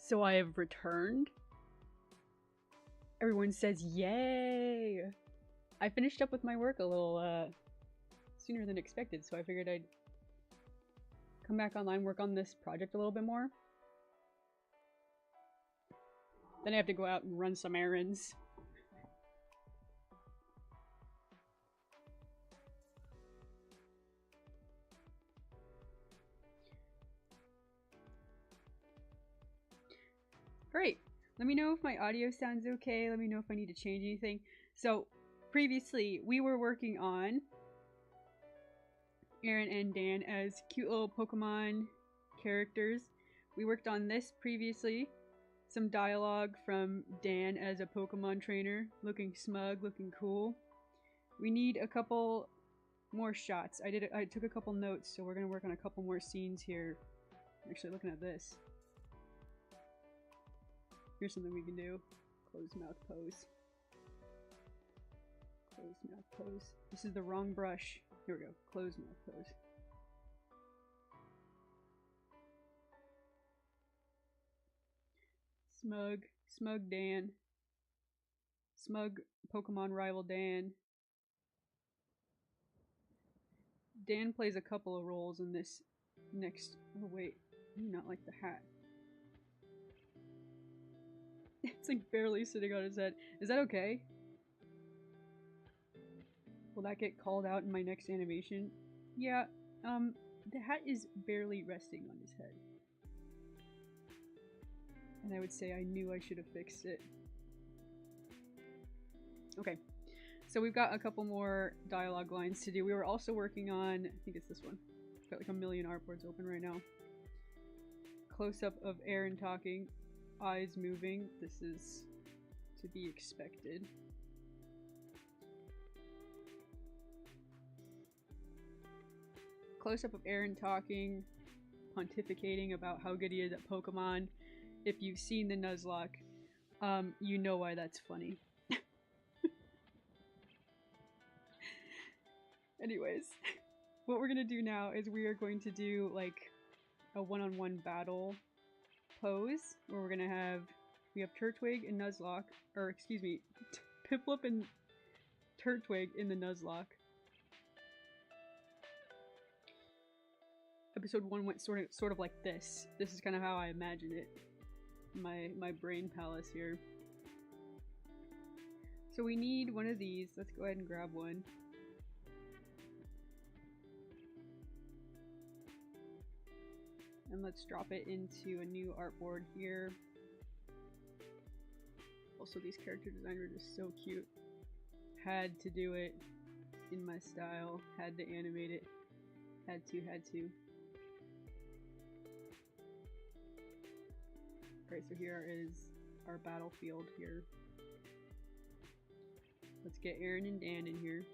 So I have returned. Everyone says yay! I finished up with my work a little sooner than expected, so I figured I'd come back online, work on this project a little bit more. Then I have to go out and run some errands. Great. Let me know if my audio sounds okay. Let me know if I need to change anything. So, previously, we were working on Aaron and Dan as cute little Pokemon characters. We worked on this previously. Some dialogue from Dan as a Pokemon trainer, looking smug, looking cool. We need a couple more shots. I took a couple notes, so we're gonna work on a couple more scenes here. I'm actually looking at this. Here's something we can do. Closed mouth pose. Closed mouth pose. This is the wrong brush. Here we go. Closed mouth pose. Smug Dan. Smug Pokemon rival Dan. Dan plays a couple of roles in this next... Oh wait, I do not like the hat. It's like barely sitting on his head. Is that okay? Will that get called out in my next animation? Yeah, the hat is barely resting on his head. And I would say I knew I should have fixed it. Okay, so we've got a couple more dialogue lines to do. We were also working on, I think it's this one. Got like a million artboards open right now. Close-up of Aaron talking, eyes moving. This is to be expected. Close-up of Aaron talking, pontificating about how good he is at Pokemon. If you've seen the Nuzlocke, you know why that's funny. Anyways, what we're gonna do now is we are going to do like a one-on-one battle pose where we're gonna have Turtwig and Nuzlocke, or excuse me, Piplup and Turtwig in the Nuzlocke. Episode 1 went sort of like this. This is kind of how I imagined it. My brain palace here. So we need one of these. Let's go ahead and grab one. And let's drop it into a new artboard here. Also, these character designs are just so cute. Had to do it in my style. Had to animate it. Had to. Alright, so here is our battlefield here. Let's get Aaron and Dan in here.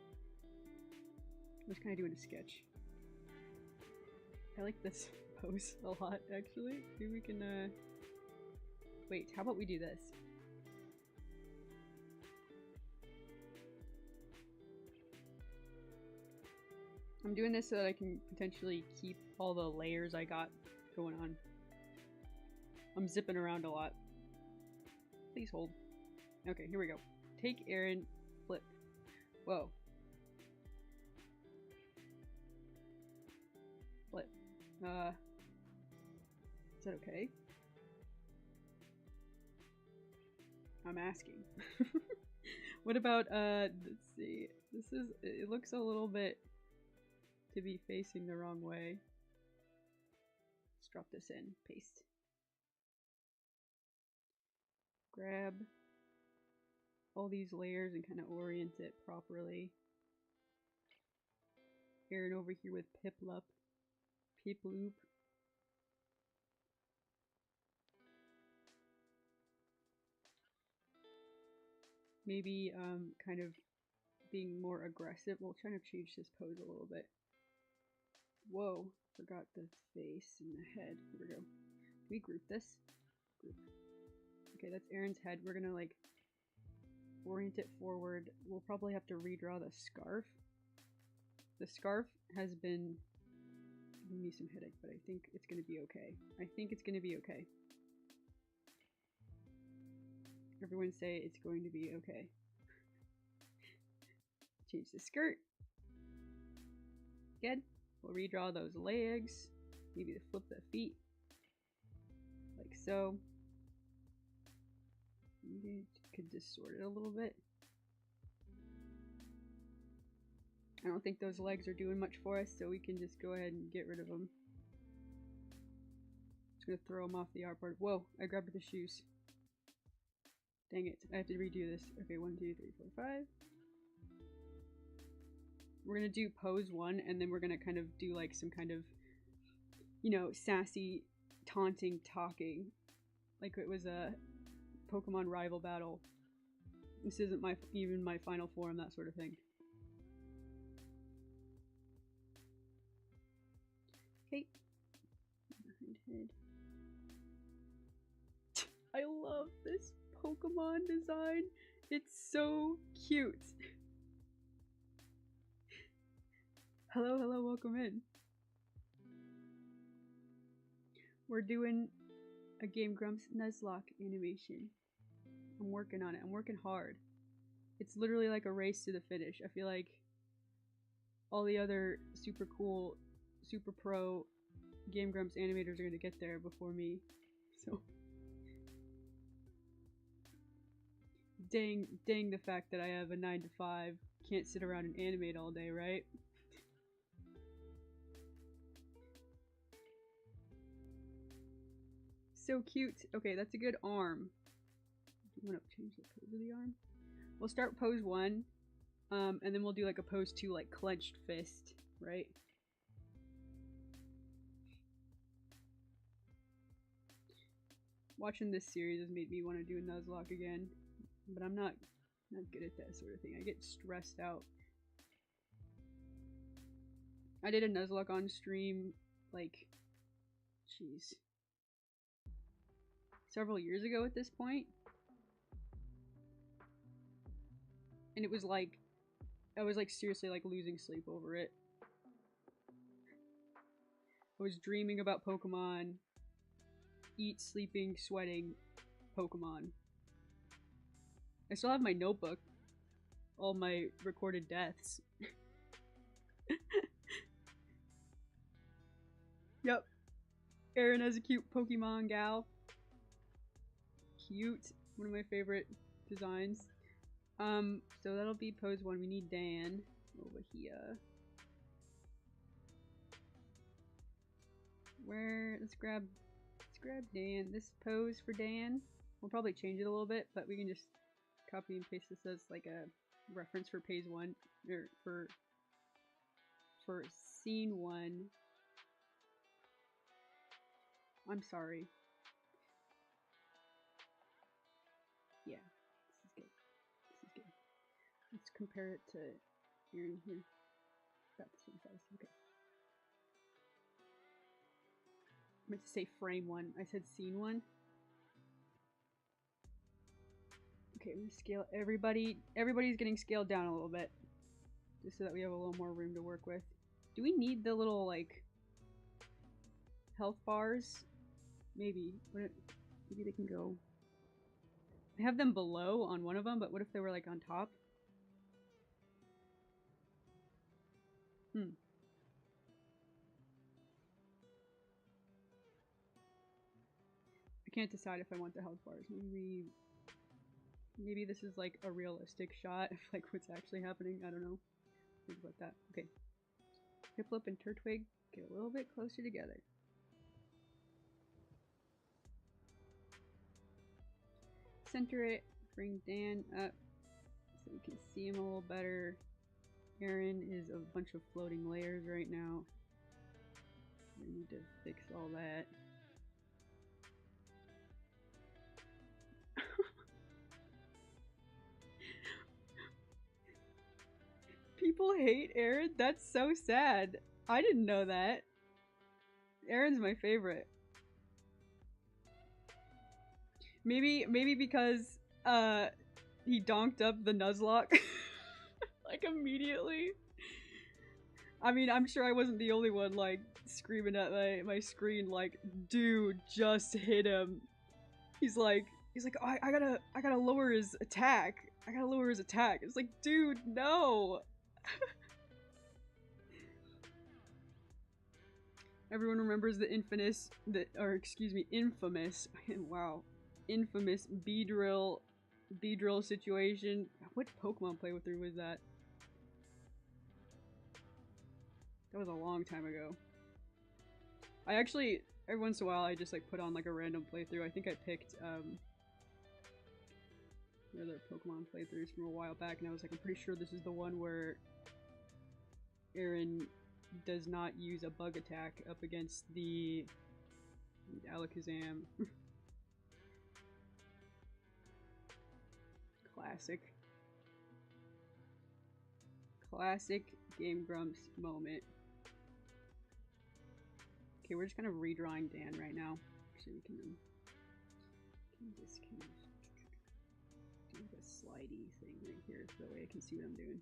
I'm just kind of doing a sketch. I like this pose a lot, actually. Maybe we can, wait, how about we do this? I'm doing this so that I can potentially keep all the layers I got going on. I'm zipping around a lot. Please hold. Okay, here we go. Take Aaron, flip. Whoa. Flip. Is that okay? I'm asking. What about, let's see. It looks a little bit to be facing the wrong way. Let's drop this in. Paste. Grab all these layers and kind of orient it properly. Aaron over here with Piplup. Piploop. Maybe kind of being more aggressive. We'll try to change this pose a little bit. Whoa, forgot the face and the head. Here we go. Can we group this? Group. Okay, that's Aaron's head. We're gonna like orient it forward. We'll probably have to redraw the scarf. The scarf has been giving me some headache, but I think it's gonna be okay. I think it's gonna be okay. Everyone say it's going to be okay. Change the skirt. Good. We'll redraw those legs. Maybe flip the feet. Like so. Maybe could distort it a little bit. I don't think those legs are doing much for us, so we can just go ahead and get rid of them. Just gonna throw them off the artboard. Whoa, I grabbed the shoes. Dang it, I have to redo this. Okay, 1, 2, 3, 4, 5. We're gonna do pose 1, and then we're gonna kind of do like some kind of, you know, sassy, taunting talking. Like it was a Pokemon rival battle. This isn't even my final form, that sort of thing. Okay. Behind head. I love this Pokemon design. It's so cute. Hello, hello, welcome in. We're doing a Game Grumps Nuzlocke animation. I'm working on it. I'm working hard. It's literally like a race to the finish. I feel like all the other super cool, super pro Game Grumps animators are gonna get there before me. So dang the fact that I have a 9 to 5, can't sit around and animate all day, right? So cute. Okay, that's a good arm. Do you want to change the pose of the arm? We'll start pose 1, and then we'll do like a pose 2, like clenched fist, right? Watching this series has made me want to do a Nuzlocke again, but I'm not good at that sort of thing. I get stressed out. I did a Nuzlocke on stream, like, jeez, several years ago at this point. And it was like, I was like seriously like losing sleep over it. I was dreaming about Pokemon. Eat, sleeping, sweating Pokemon. I still have my notebook. All my recorded deaths. Yep. Erin has a cute Pokemon gal. Cute. One of my favorite designs. So that'll be pose 1. We need Dan over here. Let's grab Dan. This pose for Dan. We'll probably change it a little bit, but we can just copy and paste this as like a reference for page 1, or for scene 1. I'm sorry. Yeah, this is good. This is good. Let's compare it to Erin here. About the same size. Okay. I meant to say frame 1. I said scene 1. Okay, I'm gonna scale everybody. Everybody's getting scaled down a little bit. Just so that we have a little more room to work with. Do we need the little, like, health bars? Maybe. Maybe they can go... I have them below on one of them, but what if they were, like, on top? I can't decide if I want the health bars. Maybe this is like a realistic shot of like what's actually happening. I don't know. Think about that. Okay. Piplup and Turtwig get a little bit closer together. Center it. Bring Dan up so we can see him a little better. Erin is a bunch of floating layers right now. We need to fix all that. People hate Erin? That's so sad. I didn't know that. Erin's my favorite. Maybe because he donked up the Nuzlocke like immediately. I mean, I'm sure I wasn't the only one like screaming at my screen like, dude, just hit him. He's like He's like, oh, I gotta lower his attack. I gotta lower his attack. It's like, dude, no. Everyone remembers the infamous, wow, infamous B-drill situation. What Pokemon playthrough was that? That was a long time ago. I actually, every once in a while, I just like put on like a random playthrough. I think I picked other Pokemon playthroughs from a while back, and I was like, I'm pretty sure this is the one where Aaron does not use a bug attack up against the Alakazam. Classic. Classic Game Grumps moment. Okay, we're just kind of redrawing Dan right now. Actually, we can just kind of do the slidey thing right here so that way I can see what I'm doing.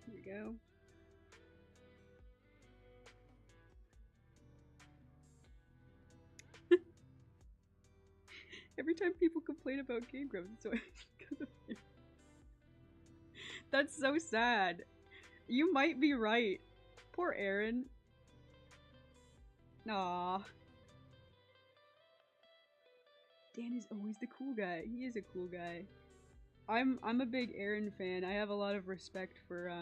Here we go. Every time people complain about Game Grumps, so that's so sad. You might be right. Poor Aaron. Aww. Dan is always the cool guy. He is a cool guy. I'm a big Aaron fan. I have a lot of respect for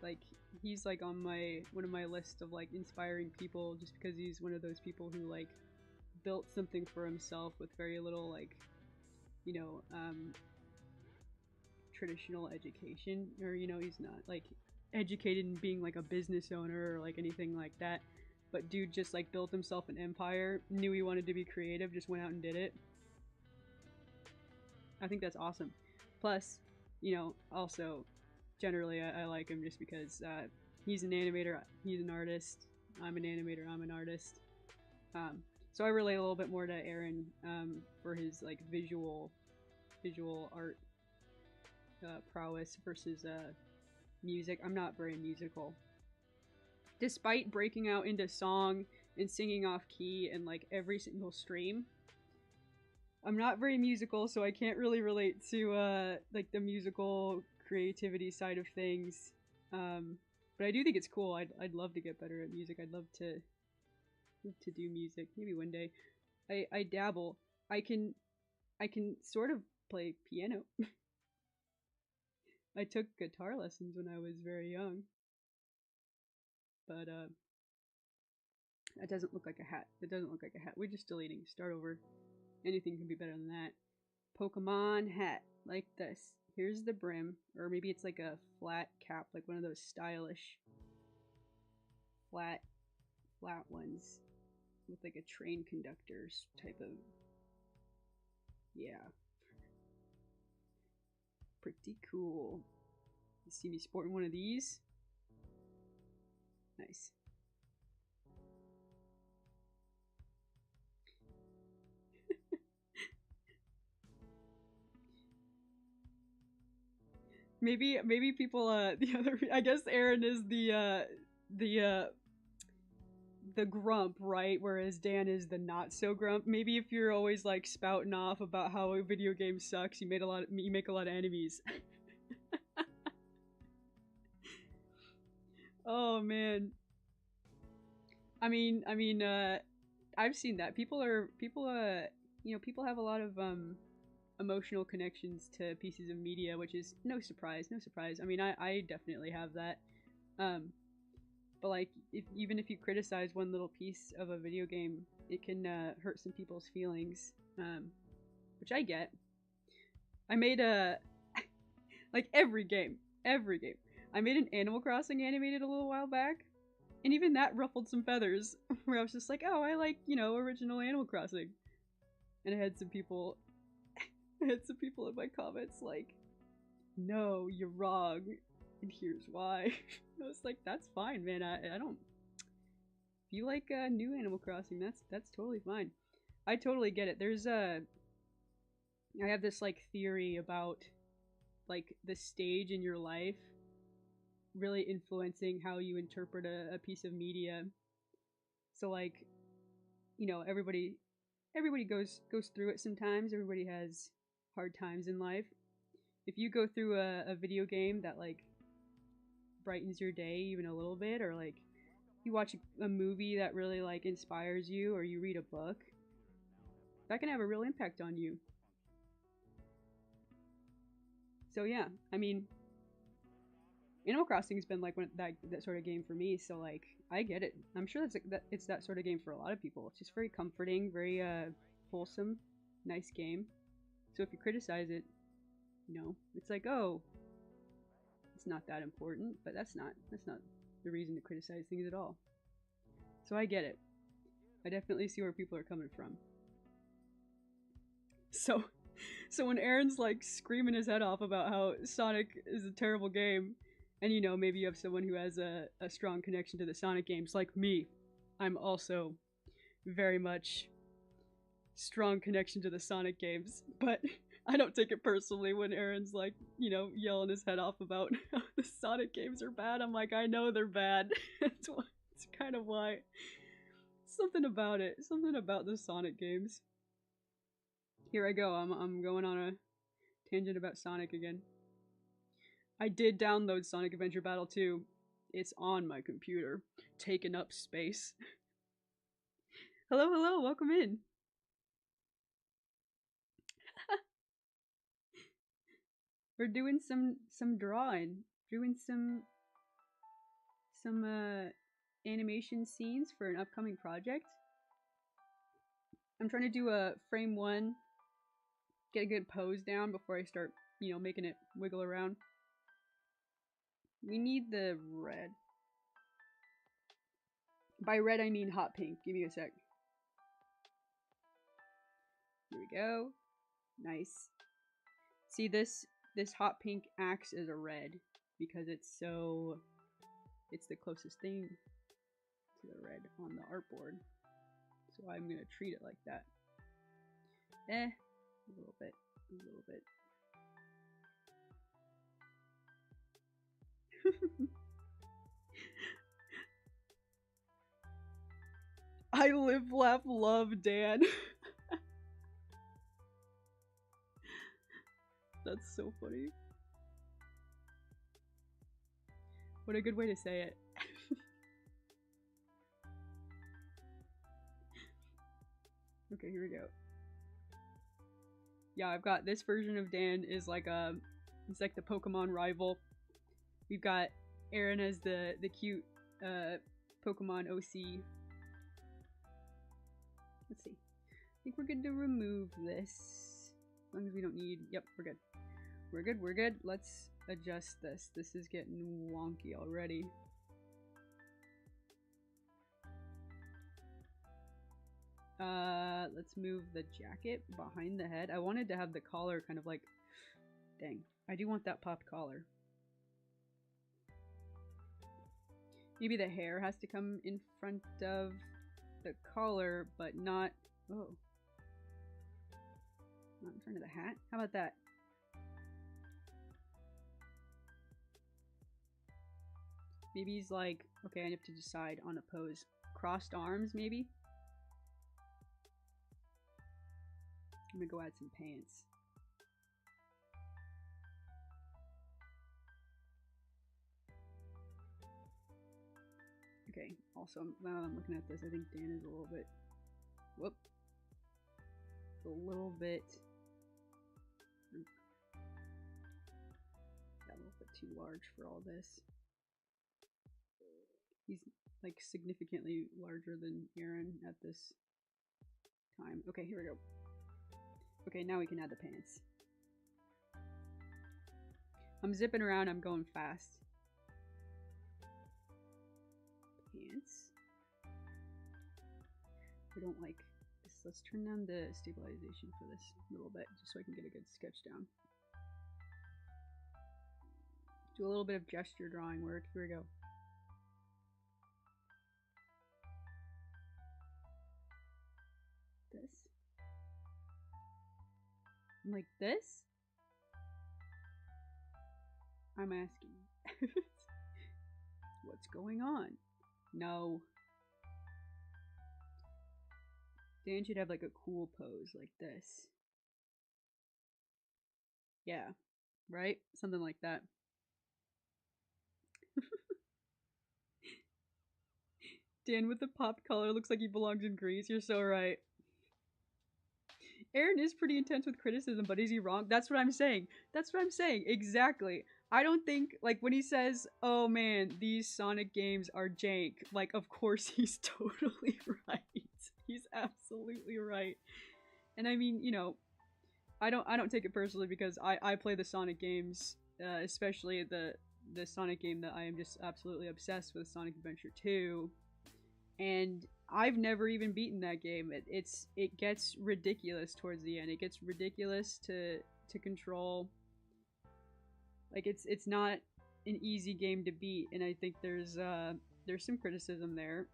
like he's like on one of my lists of like inspiring people just because he's one of those people who like built something for himself with very little like, you know, traditional education, or you know, he's not like educated in being like a business owner or like anything like that, but dude just like built himself an empire, knew he wanted to be creative, just went out and did it. I think that's awesome. Plus, you know, also generally I like him just because he's an animator, he's an artist, I'm an animator, I'm an artist. So I relate a little bit more to Aaron for his like visual art prowess versus music. I'm not very musical. Despite breaking out into song and singing off key in like every single stream, I'm not very musical, so I can't really relate to like the musical creativity side of things. But I do think it's cool. I'd love to get better at music. I'd love to do music. Maybe one day. I dabble. I can sort of play piano. I took guitar lessons when I was very young. But that doesn't look like a hat. It doesn't look like a hat. We're just deleting. Start over. Anything can be better than that. Pokemon hat. Like this. Here's the brim. Or maybe it's like a flat cap. Like one of those stylish flat ones. With like a train conductor's type of... Yeah. Pretty cool. You see me sporting one of these? Nice. maybe people the other, I guess Aaron is the grump, right? Whereas Dan is the not so grump. Maybe if you're always like spouting off about how a video game sucks, you make a lot of enemies. Oh man. I mean, I've seen that. People you know, people have a lot of emotional connections to pieces of media, which is no surprise. I mean, I definitely have that. But like, even if you criticize one little piece of a video game, it can hurt some people's feelings, which I get. I made a like every game. I made an Animal Crossing animated a little while back, and even that ruffled some feathers. Where I was just like, oh, I like, you know, original Animal Crossing, and I had some people in my comments like, no, you're wrong, and here's why. I was like, that's fine, man. I don't... If you like new Animal Crossing, that's totally fine. I totally get it. There's I have this like theory about like the stage in your life really influencing how you interpret a piece of media. So like, everybody goes through it sometimes. Everybody has hard times in life. If you go through a video game that like brightens your day even a little bit, or like you watch a movie that really like inspires you, or you read a book, that can have a real impact on you. So yeah, I mean, Animal Crossing's been like that sort of game for me. So like, I get it. I'm sure it's that sort of game for a lot of people. It's just very comforting, very wholesome, nice game. So if you criticize it, it's like, oh, it's not that important. But that's not the reason to criticize things at all. So I get it. I definitely see where people are coming from. So when Aaron's like screaming his head off about how Sonic is a terrible game, and maybe you have someone who has a strong connection to the Sonic games, like me, I'm also very much strong connection to the Sonic games, but I don't take it personally when Aaron's like, yelling his head off about how the Sonic games are bad. I'm like, I know they're bad. It's kind of why. Something about it. Something about the Sonic games. Here I go. I'm going on a tangent about Sonic again. I did download Sonic Adventure Battle 2. It's on my computer, taking up space. Hello, welcome in. We're doing some drawing, doing some animation scenes for an upcoming project. I'm trying to do a frame 1, get a good pose down before I start, making it wiggle around. We need the red. By red, I mean hot pink. Give me a sec. Here we go. Nice. See, this hot pink acts as a red because it's the closest thing to the red on the artboard. So I'm gonna treat it like that. A little bit. I live, laugh, love, Dan. That's so funny. What a good way to say it. Okay, here we go. Yeah, I've got this version of Dan is like it's like the Pokemon rival. We've got Aaron as the cute Pokemon OC. Let's see. I think we're good to remove this. As long as we don't need... Yep, we're good. We're good. Let's adjust this. This is getting wonky already. Let's move the jacket behind the head. I wanted to have the collar kind of like... Dang. I do want that popped collar. Maybe the hair has to come in front of the collar, but not... Oh. Not in front of the hat? How about that? Maybe he's like... Okay, I have to decide on a pose. Crossed arms, maybe? I'm gonna go add some pants. Okay, also, now I'm looking at this, I think Dan is a little bit... Whoop. A little bit... Got a little bit too large for all this. He's, like, significantly larger than Aaron at this time. Okay, here we go. Okay, now we can add the pants. I'm zipping around, I'm going fast. Pants. I don't like this. Let's turn down the stabilization for this a little bit, just so I can get a good sketch down. Do a little bit of gesture drawing work. Here we go. This. Like this? I'm asking. What's going on? No. Dan should have like a cool pose like this. Yeah, right? Something like that. Dan with the pop collar looks like he belongs in Greece. You're so right. Aaron is pretty intense with criticism, but is he wrong? That's what I'm saying. That's what I'm saying. Exactly. I don't think, like, when he says, oh man, these Sonic games are jank, like, of course he's totally right. He's absolutely right. And I mean, you know, I don't take it personally because I play the Sonic games, especially the Sonic game that I am just absolutely obsessed with, Sonic Adventure 2. And I've never even beaten that game. It gets ridiculous towards the end. It gets ridiculous to control. Like it's not an easy game to beat, and I think there's some criticism there.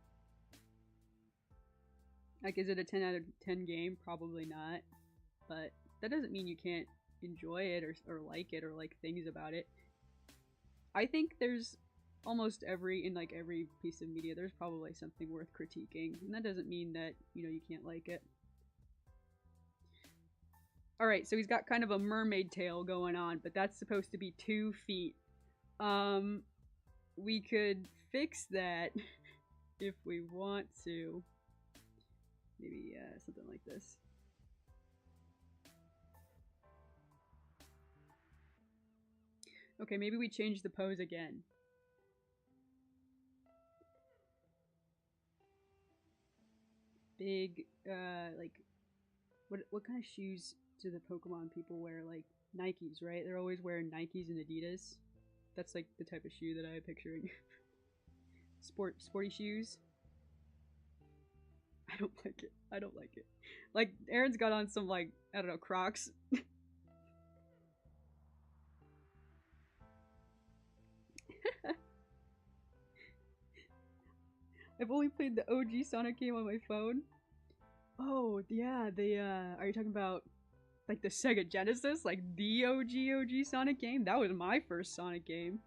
Like, is it a 10 out of 10 game? Probably not. But that doesn't mean you can't enjoy it or like it or like things about it. I think there's almost every piece of media, there's probably something worth critiquing, and that doesn't mean that, you know, you can't like it. All right, so he's got kind of a mermaid tail going on, but that's supposed to be 2 feet. We could fix that if we want to. Maybe something like this. Okay, maybe we change the pose again. Big, like, what kind of shoes do the Pokemon people wear? Like, Nikes, right? They're always wearing Nikes and Adidas. That's like the type of shoe that I'm picturing. Sporty shoes. I don't like it. I don't like it. Like, Aaron's got on some, like, I don't know, Crocs. I've only played the OG Sonic game on my phone. Oh, yeah, are you talking about, like, the Sega Genesis? Like, the OG Sonic game? That was my first Sonic game.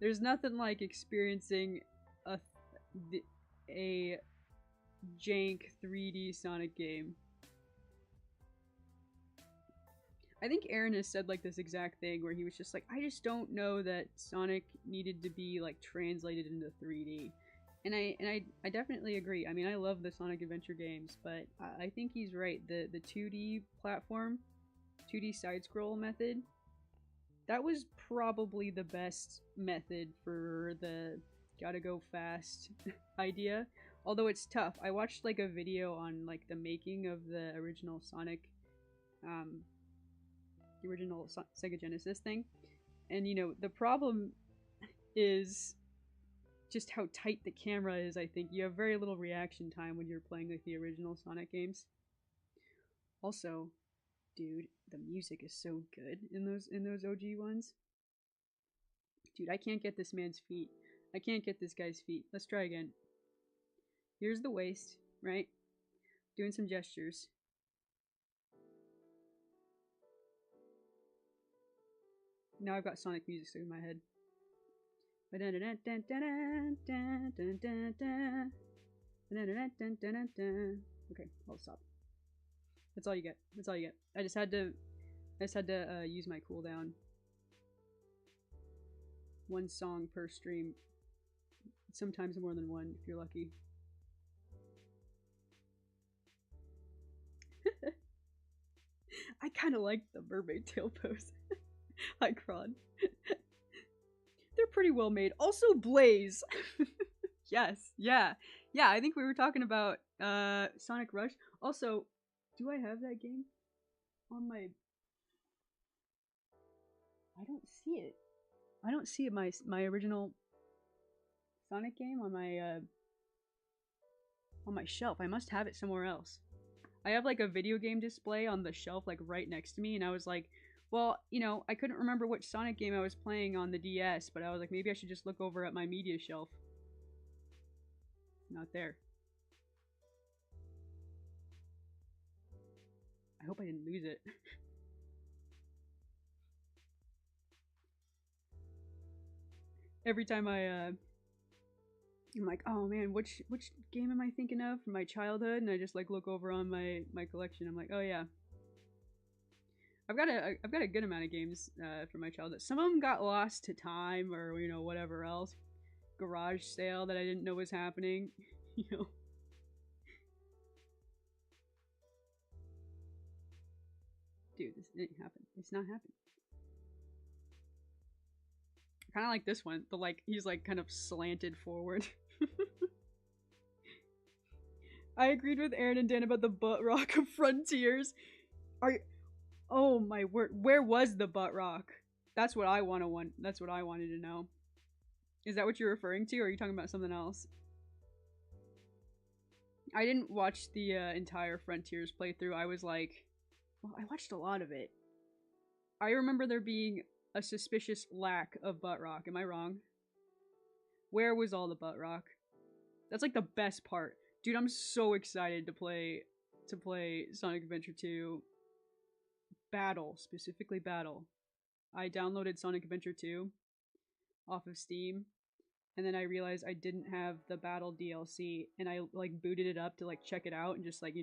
There's nothing like experiencing a jank 3D Sonic game. I think Aaron has said like this exact thing where he was just like, I just don't know that Sonic needed to be like translated into 3D. And I definitely agree. I mean, I love the Sonic Adventure games, but I think he's right. The 2D platform, 2D side scroll method, that was probably the best method for the gotta go fast idea. Although it's tough. I watched like a video on like the making of the original Sonic, the original Sega Genesis thing. And you know, the problem is just how tight the camera is. I think you have very little reaction time when you're playing like the original Sonic games. Also, dude, the music is so good in those OG ones. Dude, I can't get this man's feet. I can't get this guy's feet. Let's try again. Here's the waist, right? Doing some gestures. Now I've got Sonic music stuck in my head. Okay, I'll stop. That's all you get. That's all you get. I just had to use my cooldown. 1 song per stream. Sometimes more than 1 if you're lucky. I kind of like the mermaid tail pose. Hi, Kron. They're pretty well made. Also, Blaze. Yes, yeah. Yeah, I think we were talking about Sonic Rush. Also, do I have that game on my... I don't see it. I don't see it. My original Sonic game on my shelf. I must have it somewhere else. I have like a video game display on the shelf like right next to me, and I was like, well, you know, I couldn't remember which Sonic game I was playing on the DS, but I was like, maybe I should just look over at my media shelf. Not there. I hope I didn't lose it. Every time I I'm like, oh man, which game am I thinking of from my childhood? And I just like look over on my collection. I'm like, oh yeah, I've got a good amount of games from my childhood. Some of them got lost to time or whatever else, garage sale that I didn't know was happening. you know. Dude, this didn't happen. It's not happening. Kind of like this one. The like he's like kind of slanted forward. I agreed with Aaron and Dan about the butt rock of Frontiers. Are oh my word, where was the butt rock? That's what I want. That's what I wanted to know. Is that what you're referring to, or are you talking about something else? I didn't watch the entire Frontiers playthrough. I was like, well, I watched a lot of it. I remember there being a suspicious lack of butt rock. Am I wrong? Where was all the butt rock? That's like the best part. Dude, I'm so excited to play Sonic Adventure 2 Battle, specifically Battle. I downloaded Sonic Adventure 2 off of Steam, and then I realized I didn't have the Battle DLC, and I like booted it up to like check it out and just like,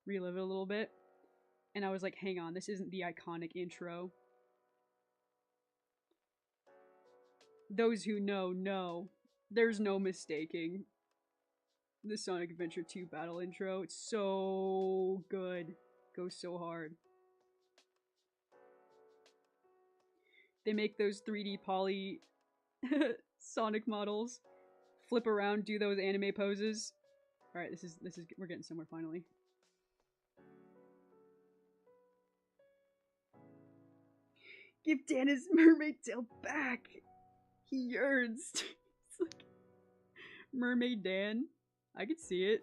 relive it a little bit. And I was like, hang on, this isn't the iconic intro. Those who know. There's no mistaking the Sonic Adventure 2 Battle intro. It's so good. Goes so hard. They make those 3D poly Sonic models flip around, do those anime poses. All right, this is we're getting somewhere finally. Give Dan his mermaid tail back. He yearns. It's like Mermaid Dan. I could see it.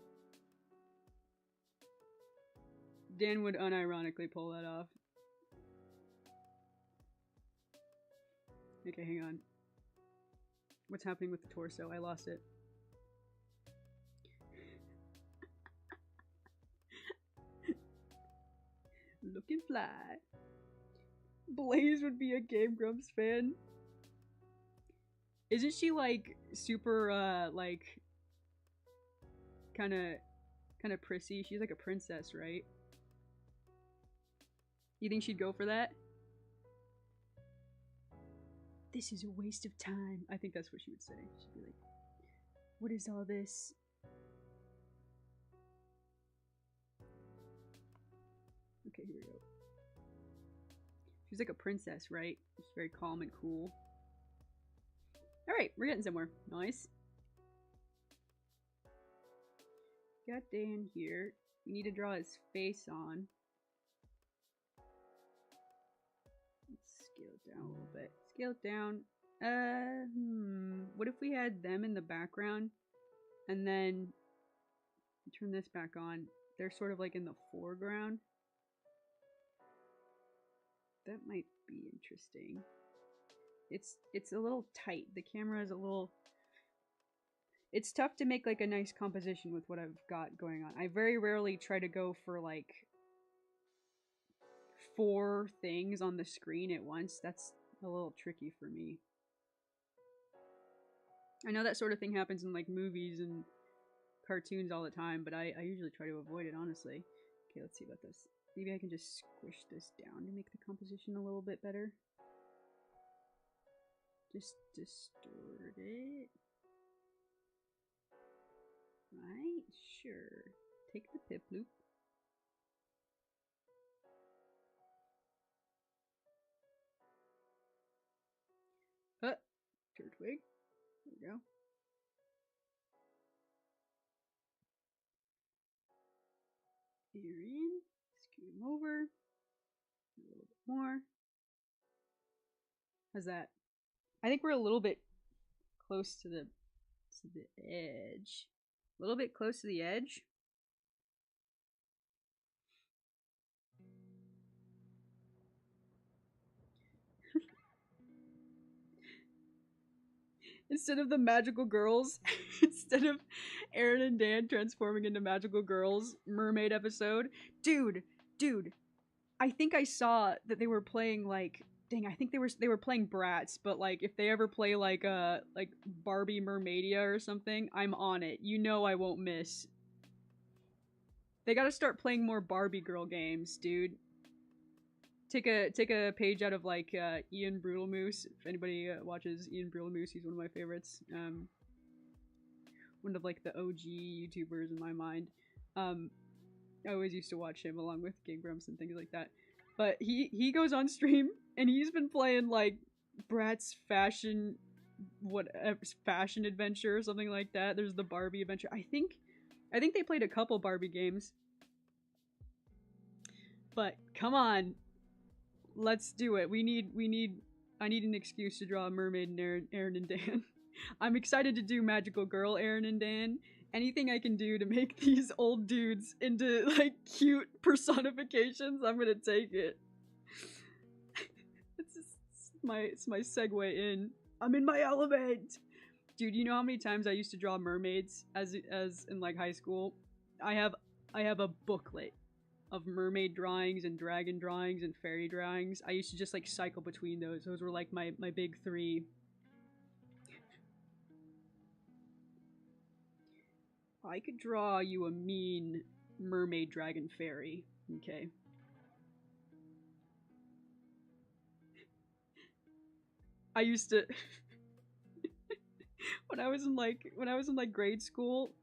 Dan would unironically pull that off. Okay, hang on. What's happening with the torso? I lost it. Looking fly. Blaze would be a Game Grumps fan. Isn't she like super like kind of prissy? She's like a princess, right? You think she'd go for that? This is a waste of time. I think that's what she would say. She'd be like, what is all this? Okay, here we go. She's like a princess, right? She's very calm and cool. Alright, we're getting somewhere. Nice. Got Dan here. We need to draw his face on. Let's scale it down a little bit. Scale it down. What if we had them in the background and then turn this back on? They're sort of like in the foreground. That might be interesting. It's a little tight. The camera is a little... It's tough to make like a nice composition with what I've got going on. I very rarely try to go for like 4 things on the screen at once. That's a little tricky for me. I know that sort of thing happens in like movies and cartoons all the time, but I usually try to avoid it, honestly. Okay, let's see about this. Maybe I can just squish this down to make the composition a little bit better. Just distort it. Right? Sure. Take the pip loop. Turtwig. There we go. Ear in. Scoot him over. A little bit more. How's that? I think we're a little bit close to the edge. A little bit close to the edge. Instead of the magical girls, instead of Aaron and Dan transforming into magical girls mermaid episode. Dude, I think I saw that they were playing like dang, I think they were playing Bratz, but like if they ever play like Barbie Mermaidia or something, I'm on it. You know I won't miss. They got to start playing more Barbie girl games, dude. Take a page out of like Ian Brutalmoose. If anybody watches Ian Brutalmoose, he's one of my favorites. One of like the OG YouTubers in my mind. I always used to watch him along with Game Grumps and things like that. But he goes on stream and he's been playing like Bratz fashion fashion adventure or something like that. There's the Barbie adventure. I think they played a couple Barbie games. But come on. Let's do it. I need an excuse to draw a mermaid and Aaron and Dan. I'm excited to do Magical Girl Aaron and Dan. Anything I can do to make these old dudes into like cute personifications, I'm gonna take it. It's my segue in. I'm in my element. Dude, you know how many times I used to draw mermaids as in like high school? I have a booklet of mermaid drawings and dragon drawings and fairy drawings. I used to just like cycle between those. Those were like my big three. I could draw you a mean mermaid dragon fairy. Okay. I used to when I was in like grade school,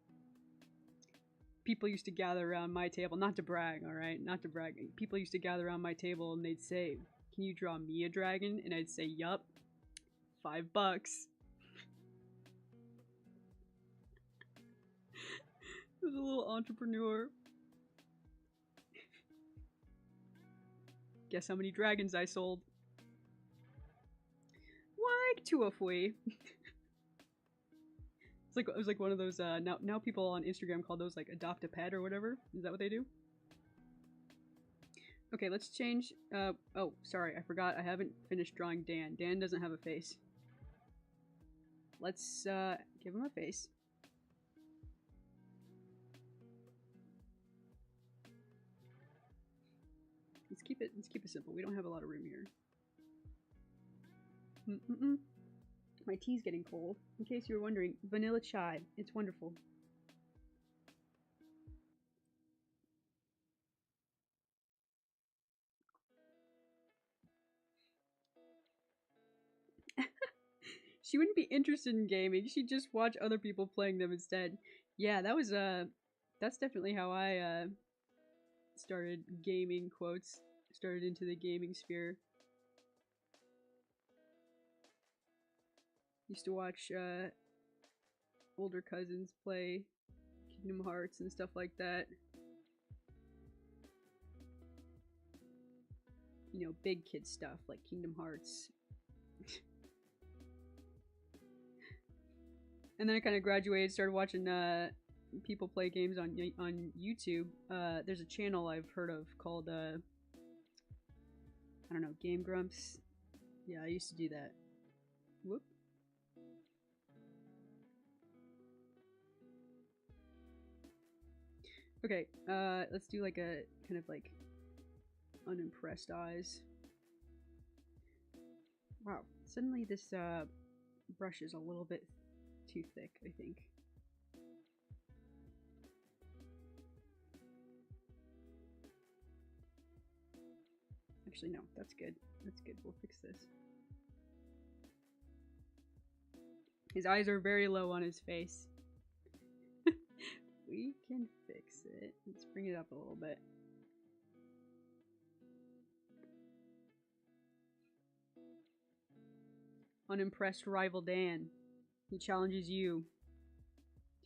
people used to gather around my table, not to brag, all right? Not to brag. People used to gather around my table and they'd say, "Can you draw me a dragon?" And I'd say, "Yup. $5." I was a little entrepreneur. Guess how many dragons I sold? Like 2 or 3. It was like one of those now people on Instagram call those like adopt a pet or whatever. Is that what they do? Okay, let's change. Oh, sorry, I forgot. I haven't finished drawing Dan. Dan doesn't have a face. Let's give him a face. Let's keep it simple. We don't have a lot of room here. My tea's getting cold. In case you were wondering, vanilla chai. It's wonderful. She wouldn't be interested in gaming. She'd just watch other people playing them instead. Yeah, that was that's definitely how I started gaming, quotes. Started into the gaming sphere. Used to watch older cousins play Kingdom Hearts and stuff like that. You know, big kid stuff like Kingdom Hearts. And then I kind of graduated, started watching people play games on YouTube. There's a channel I've heard of called I don't know, Game Grumps. Yeah, I used to do that. Whoop. Okay, let's do like a kind of like unimpressed eyes. Wow, suddenly this brush is a little bit too thick, I think. Actually, no, that's good. That's good. We'll fix this. His eyes are very low on his face. We can fix it. Let's bring it up a little bit. Unimpressed rival Dan. He challenges you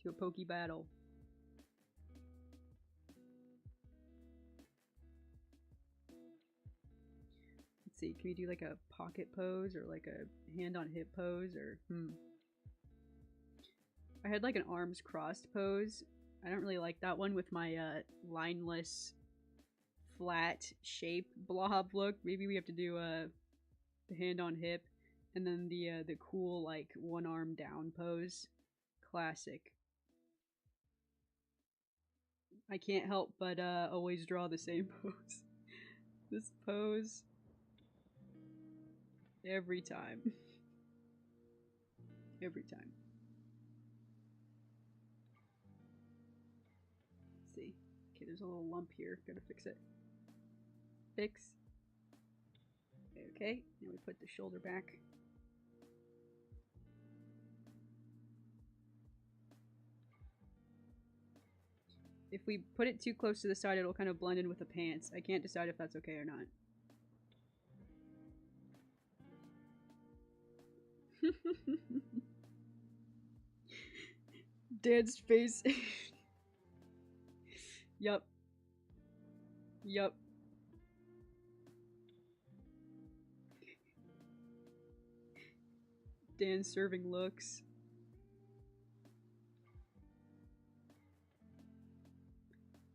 to a pokey battle. Let's see, can we do like a pocket pose or like a hand on hip pose or I had like an arms crossed pose. I don't really like that one with my lineless flat shape blob look. Maybe we have to do the hand on hip and then the cool like one arm down pose. Classic. I can't help but always draw the same pose. This pose. Every time. Every time. Let's see. Okay, there's a little lump here. Gotta fix it. Fix. Okay, now we put the shoulder back. If we put it too close to the side, it'll kind of blend in with the pants. I can't decide if that's okay or not. Dan's face. Yup. Yup. Dan serving looks.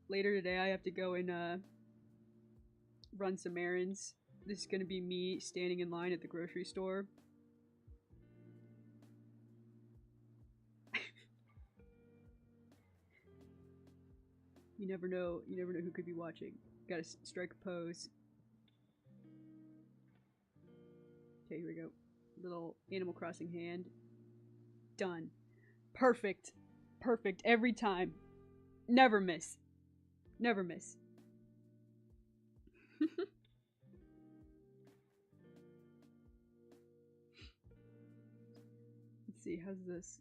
Later today, I have to go and run some errands. This is gonna be me standing in line at the grocery store. You never know. You never know who could be watching. Gotta strike a pose. Okay, here we go. Little Animal Crossing hand. Done. Perfect. Perfect every time. Never miss. Never miss. Let's see, how's this?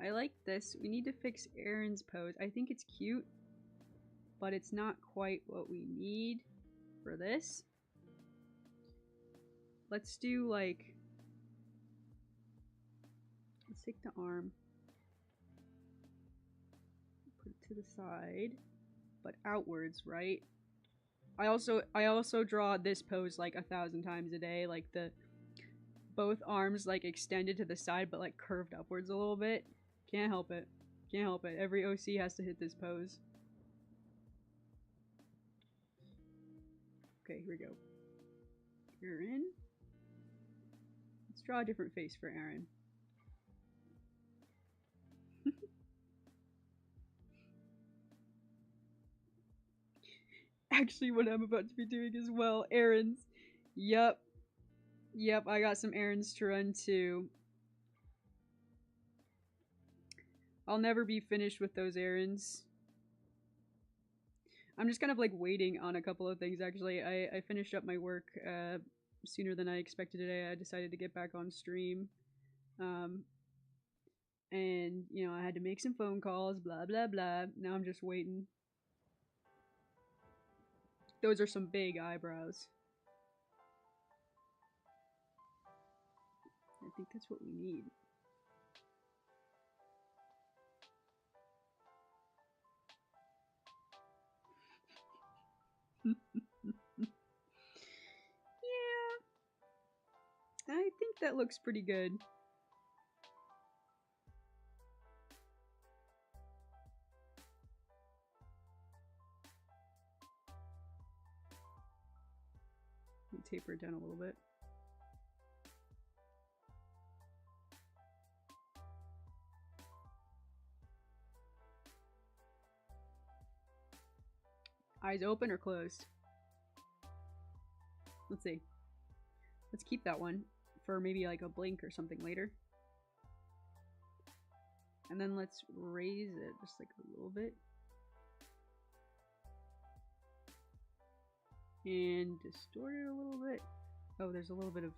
I like this. We need to fix Aaron's pose. I think it's cute, but it's not quite what we need for this. Let's do like... Let's take the arm. Put it to the side, but outwards, right? I also draw this pose like 1,000 times a day, like the both arms like extended to the side but like curved upwards a little bit. Can't help it. Can't help it. Every OC has to hit this pose. Okay, here we go. Aaron. Let's draw a different face for Aaron. Actually, what I'm about to be doing as well. Errands. Yep. Yep, I got some errands to run too. I'll never be finished with those errands. I'm just kind of like waiting on a couple of things actually. I finished up my work sooner than I expected today. I decided to get back on stream. And, you know, I had to make some phone calls, blah, blah, blah. Now I'm just waiting. Those are some big eyebrows. I think that's what we need. Yeah. I think that looks pretty good. Taper it down a little bit. Eyes open or closed? Let's see. Let's keep that one for maybe like a blink or something later. And then let's raise it just like a little bit. And distort it a little bit. Oh, there's a little bit of...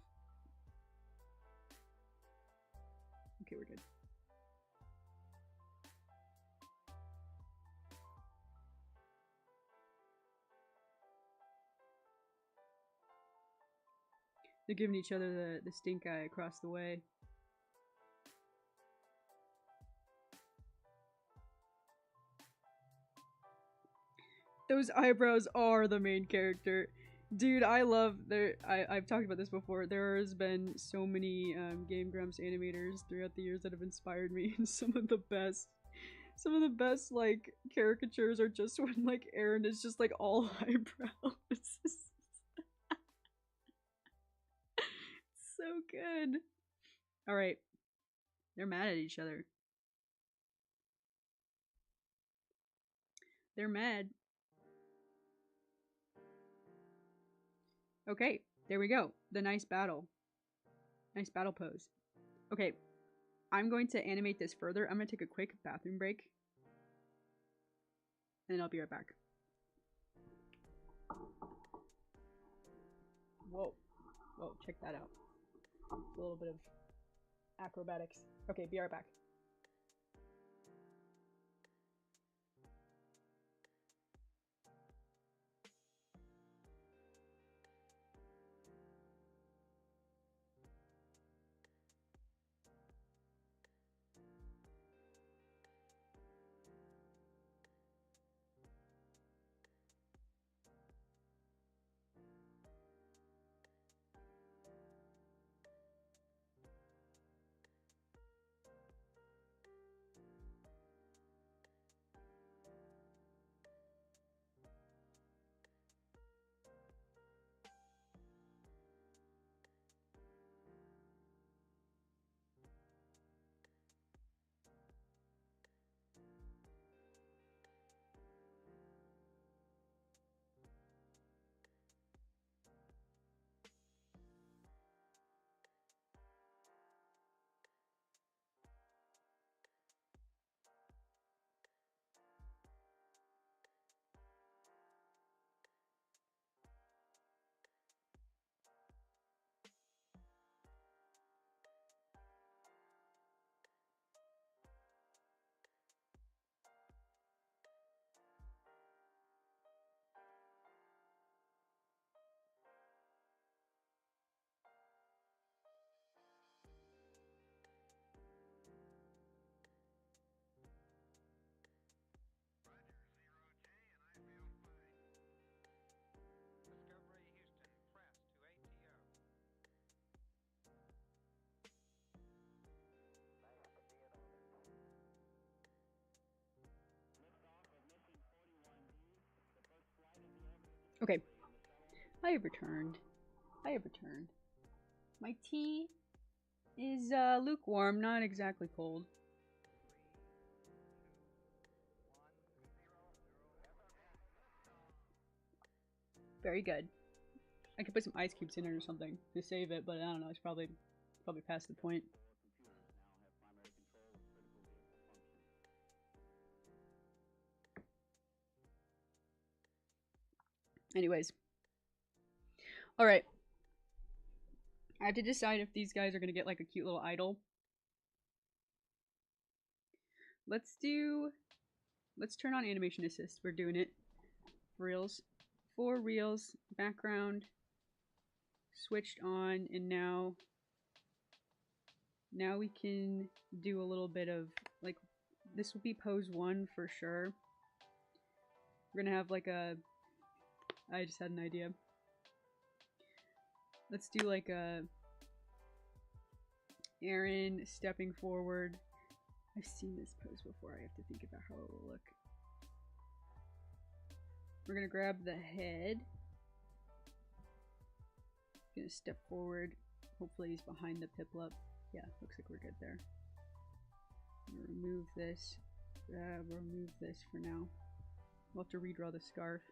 Okay, we're good. They're giving each other the stink eye across the way. Those eyebrows are the main character. Dude, I love I've talked about this before. There has been so many Game Grumps animators throughout the years that have inspired me, and some of the best like caricatures are just when like Aaron is just like all eyebrows. So good. All right, they're mad at each other. They're mad. Okay, There we go. The nice battle. Nice battle pose. Okay, I'm going to animate this further. I'm going to take a quick bathroom break. And I'll be right back. Whoa. Whoa, check that out. A little bit of acrobatics. Okay, be right back. Okay, I have returned. I have returned. My tea is lukewarm, not exactly cold. Very good. I could put some ice cubes in it or something to save it, but I don't know. It's probably past the point. Anyways. Alright. I have to decide if these guys are going to get like a cute little idol. Let's turn on animation assist. We're doing it. Reels. 4 reels. Background. Switched on, and now we can do a little bit of, like, this will be pose 1 for sure. We're gonna have like a, I just had an idea. Let's do like a Aaron stepping forward. I've seen this pose before. I have to think about how it will look. We're gonna grab the head. Gonna step forward. Hopefully he's behind the piplup. Yeah, looks like we're good there. Remove this. Remove this for now. We'll have to redraw the scarf.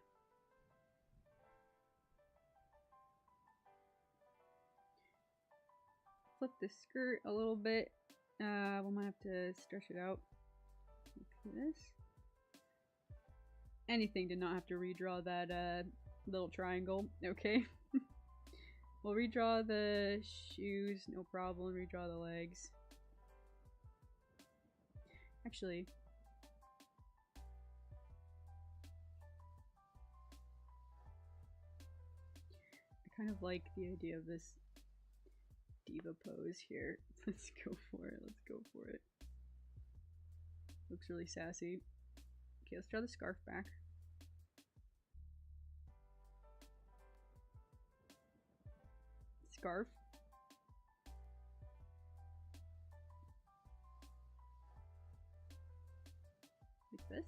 Flip the skirt a little bit. We might have to stretch it out like this. Anything to not have to redraw that little triangle. Okay. We'll redraw the shoes, no problem. Redraw the legs. Actually, I kind of like the idea of this diva pose here. Let's go for it. Let's go for it. Looks really sassy. Okay, let's draw the scarf back. Scarf. Like this.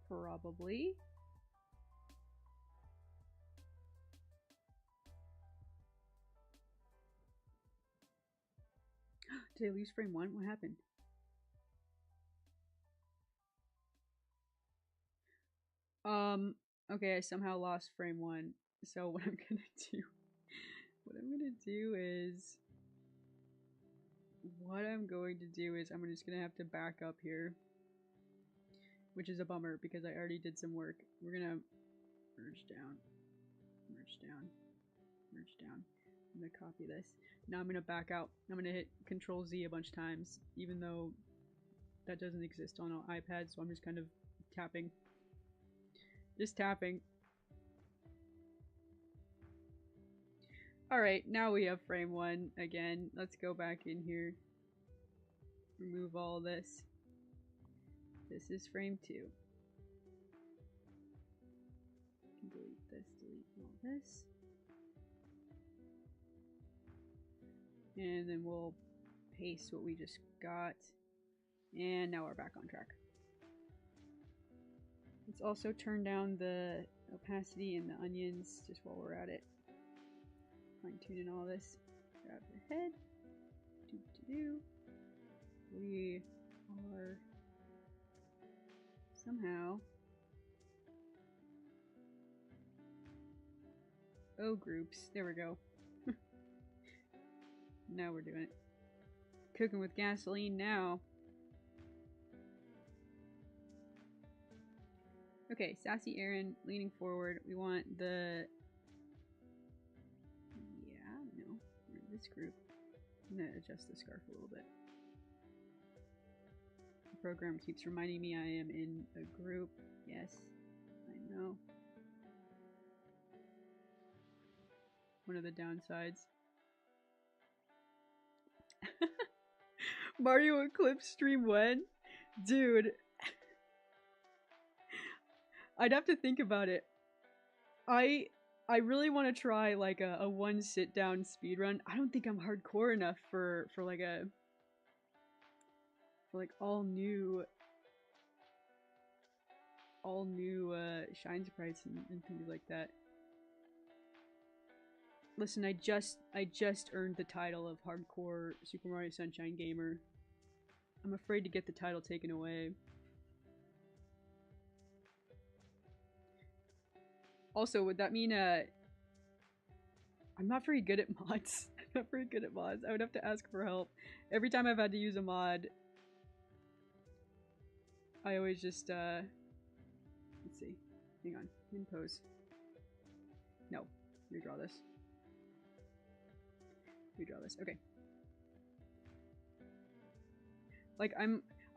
Probably. Did I lose frame 1? What happened? Okay, I somehow lost frame 1. So what I'm gonna do, is, I'm just gonna have to back up here, which is a bummer because I already did some work. We're gonna merge down, merge down, merge down. I'm gonna copy this. Now I'm gonna back out. I'm gonna hit Control Z a bunch of times, even though that doesn't exist on an iPad, so I'm just kind of tapping. Just tapping. Alright, now we have frame 1 again. Let's go back in here. Remove all this. This is frame 2. Delete this, delete all this. And then we'll paste what we just got. And now we're back on track. Let's also turn down the opacity and the onions just while we're at it. Fine tuning all this. Grab the head. Do. We are somehow. Oh, groups. There we go. Now we're doing it. Cooking with gasoline now. Okay, Sassy Aaron leaning forward. We want the... Yeah, no. We're in this group. I'm gonna adjust the scarf a little bit. The program keeps reminding me I am in a group. Yes, I know. One of the downsides. Mario Eclipse stream when? Dude. I'd have to think about it. I really want to try like a one sit down speedrun. I don't think I'm hardcore enough for like all new shine sprites and things like that. Listen, I just earned the title of hardcore Super Mario Sunshine gamer. I'm afraid to get the title taken away. Also, would that mean I'm not very good at mods. I'm not very good at mods. I would have to ask for help. Every time I've had to use a mod, I always just let's see. Hang on. Impose. No. Redraw this. Redraw this. Okay. Like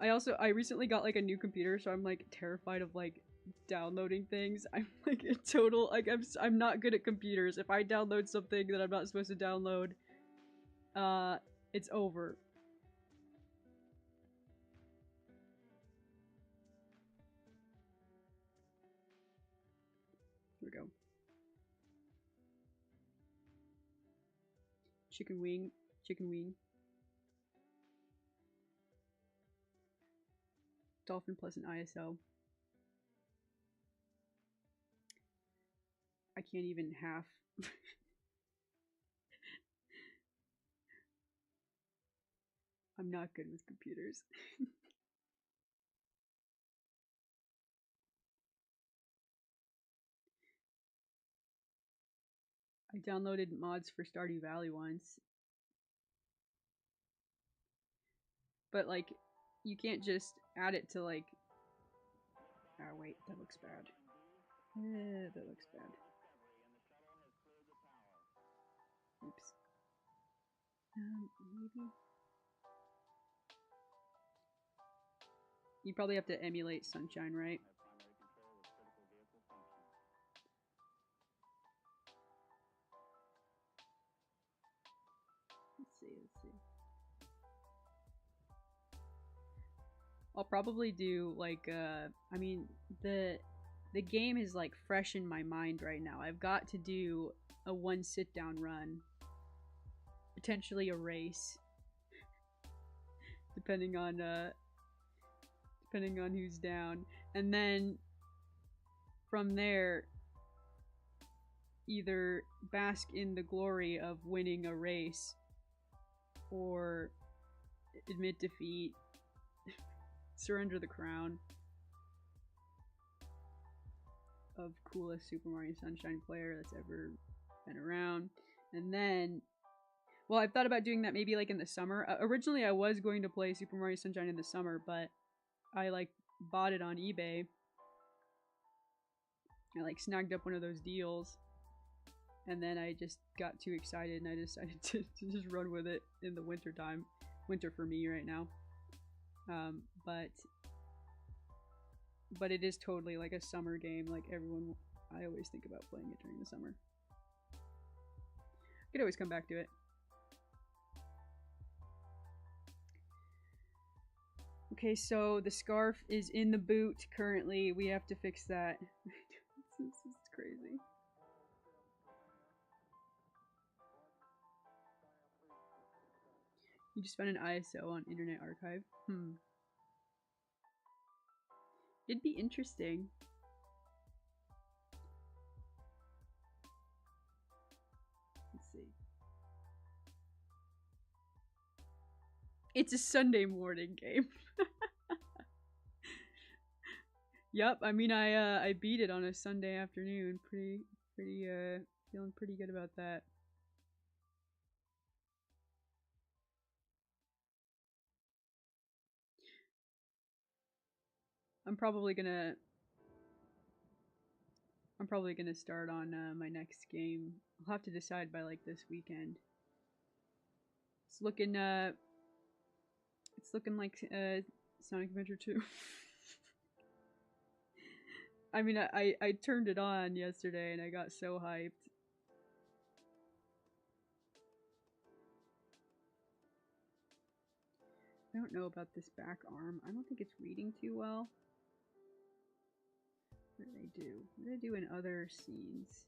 I recently got like a new computer, so I'm like terrified of like downloading things. I'm like a total like I'm not good at computers. If I download something that I'm not supposed to download, it's over. Here we go. Chicken wing, chicken wing. Dolphin plus an ISO. I can't even half. I'm not good with computers. I downloaded mods for Stardew Valley once. But like, you can't just add it to like... Oh wait, that looks bad. That looks bad. Oops. Maybe... You probably have to emulate Sunshine, right? Let's see. I'll probably do like I mean the game is like fresh in my mind right now. I've got to do a one sit down run. Potentially a race. Depending on who's down. And then from there either bask in the glory of winning a race or admit defeat. Surrender the crown. of coolest Super Mario Sunshine player that's ever been around. And then, well, I've thought about doing that maybe like in the summer. Originally, I was going to play Super Mario Sunshine in the summer, but I like bought it on eBay. I like snagged up one of those deals, and then I just got too excited and I decided to just run with it in the winter time. Winter for me right now. But it is totally like a summer game. Like everyone, I always think about playing it during the summer. I could always come back to it. Okay, so the scarf is in the boot currently. We have to fix that. This is crazy. You just found an ISO on Internet Archive. It'd be interesting. Let's see. It's a Sunday morning game. Yep, I mean I beat it on a Sunday afternoon. Feeling pretty good about that. I'm probably gonna start on my next game. I'll have to decide by like this weekend. It's looking like Sonic Adventure 2. I mean, I turned it on yesterday and I got so hyped. I don't know about this back arm. I don't think it's reading too well. What did I do? What did I do in other scenes?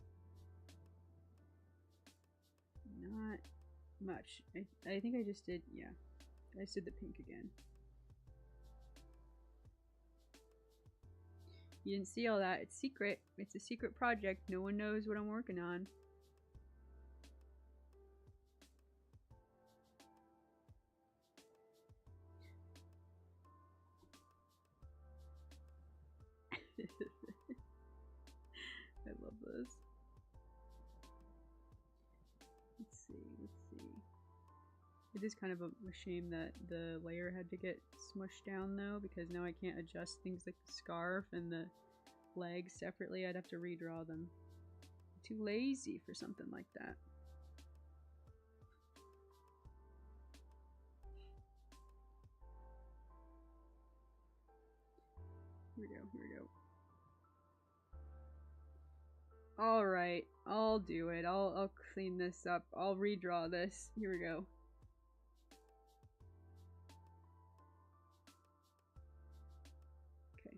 Not much. I think I just did, yeah. I just did the pink again. You didn't see all that. It's secret. It's a secret project. No one knows what I'm working on. I love this. Let's see. It is kind of a shame that the layer had to get smushed down though, because now I can't adjust things like the scarf and the legs separately. I'd have to redraw them. I'm too lazy for something like that. Here we go. Alright, I'll do it. I'll clean this up. I'll redraw this. Here we go. Okay.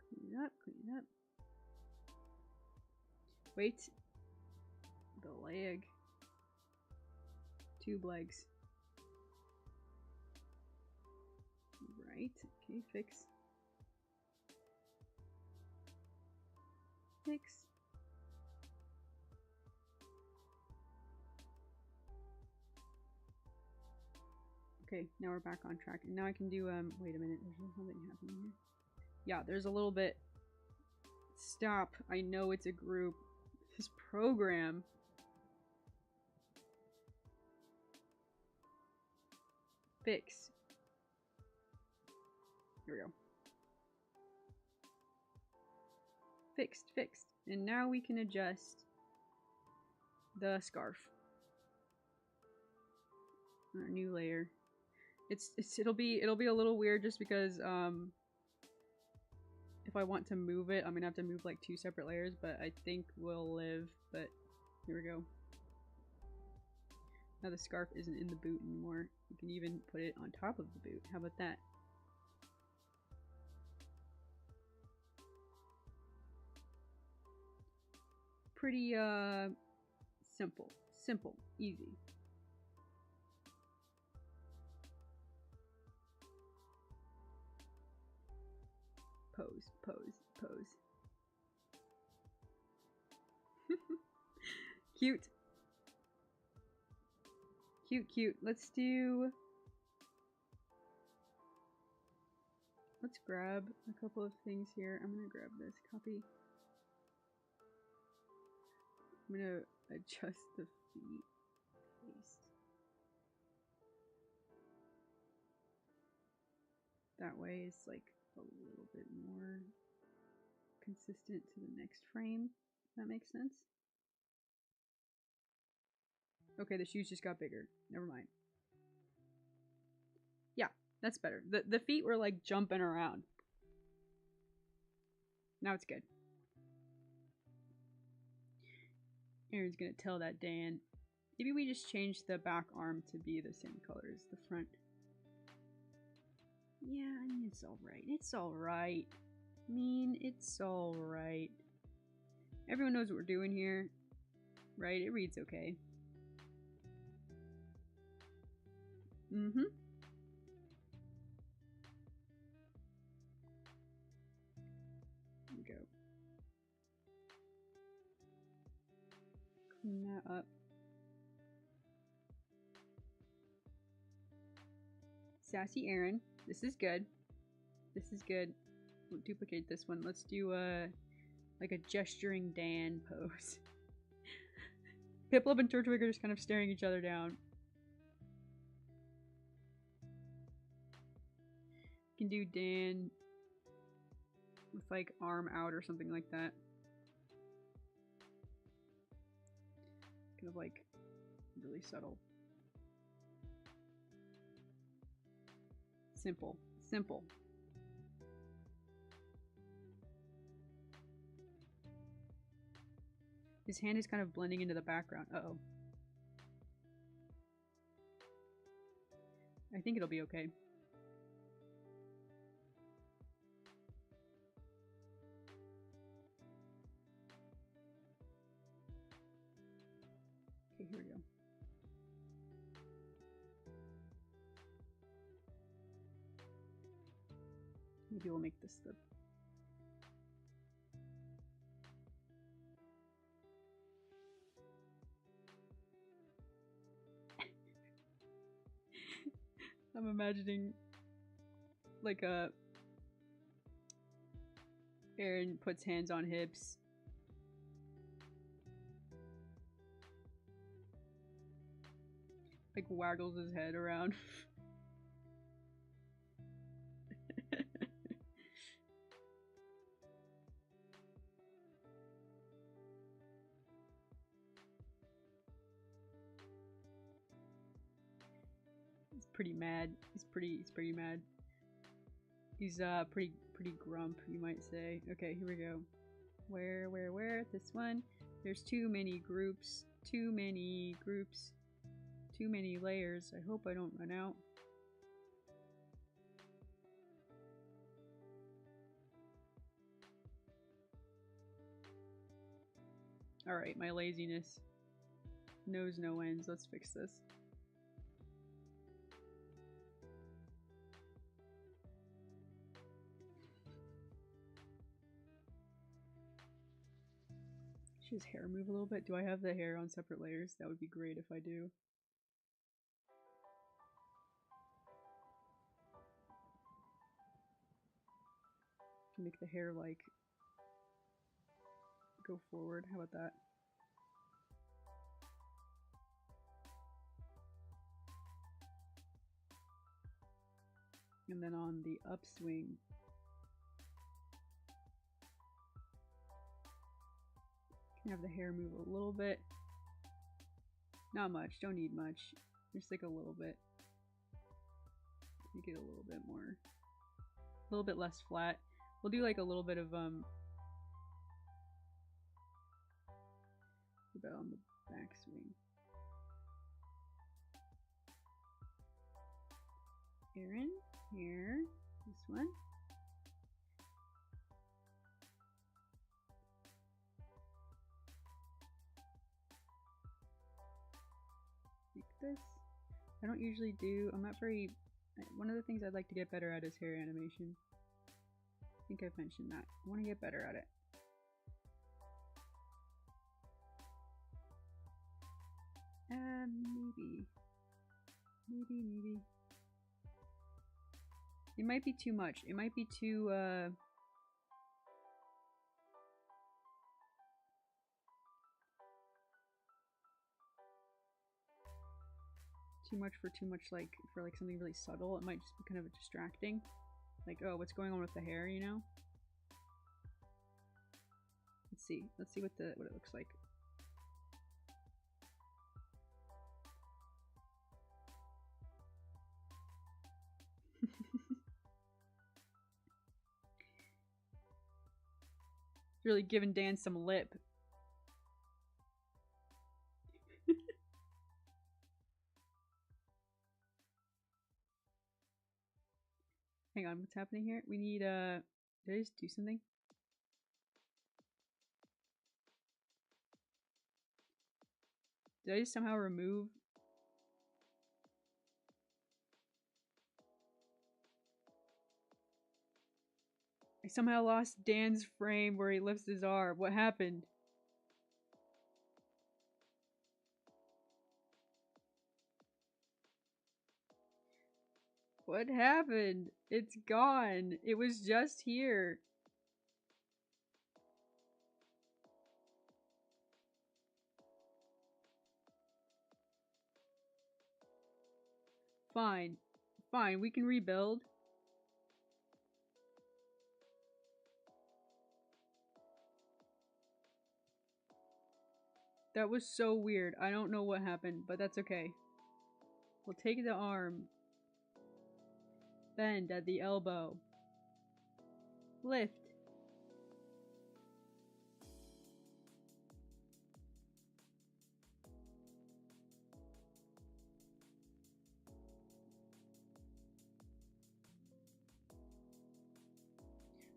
Clean it up. Wait. The leg. Tube legs. Right. Okay, fix. Okay, now we're back on track. And now I can do, wait a minute, there's something happening here. Yeah, there's a little bit. Stop. I know it's a group. This program. Fix. Here we go. Fixed. And now we can adjust the scarf. Our new layer. It'll be a little weird just because if I want to move it, I'm gonna have to move like 2 separate layers, but I think we'll live. But here we go. Now the scarf isn't in the boot anymore. You can even put it on top of the boot. How about that? Pretty simple, easy. Pose. Cute. Let's let's grab a couple of things here. I'm gonna grab this copy. I'm gonna adjust the feet. Paste. That way it's like a little bit more consistent to the next frame, if that makes sense. Okay, the shoes just got bigger. Never mind. Yeah, that's better. The feet were like jumping around. Now it's good. Aaron's gonna tell that Dan. Maybe we just change the back arm to be the same color as the front. Yeah, I mean, it's alright. It's alright. I mean, it's alright. Everyone knows what we're doing here, right? It reads okay. Mm-hmm. There we go. Clean that up. Sassy Aaron. This is good. This is good. Won't duplicate this one. Let's do like a gesturing Dan pose. Piplup and Turtwig are just kind of staring each other down. You can do Dan with like arm out or something like that. Kind of like really subtle. Simple. Simple. His hand is kind of blending into the background. Uh-oh. I think it'll be okay. Okay, here we go. Maybe we'll make this the... I'm imagining like Aaron puts hands on hips. Like waggles his head around. He's pretty mad. He's pretty mad. He's pretty grump, you might say. Okay, here we go. Where? This one. There's too many groups. Too many groups. Too many layers. I hope I don't run out. Alright, my laziness knows no ends. Let's fix this. Should his hair move a little bit? Do I have the hair on separate layers? That would be great if I do. Make the hair like go forward. How about that? And then on the upswing, can have the hair move a little bit. Not much, don't need much. Just like a little bit. Make it a little bit more, a little bit less flat. We'll do like a little bit of on the backswing. Aaron, here, this one. Like this. I don't usually do, I'm not very, one of the things I'd like to get better at is hair animation. I think I've mentioned that. I want to get better at it. Maybe. It might be too much. It might be too much for too much, like for like something really subtle. It might just be kind of distracting. Like, oh, what's going on with the hair, you know? Let's see. Let's see what it looks like. Really giving Dan some lip. Hang on, what's happening here? We need, did I just do something? Did I just somehow remove? I somehow lost Dan's frame where he lifts his arm. What happened? What happened? It's gone. It was just here. Fine. Fine, we can rebuild. That was so weird. I don't know what happened, but that's okay. We'll take the arm. Bend at the elbow. Lift.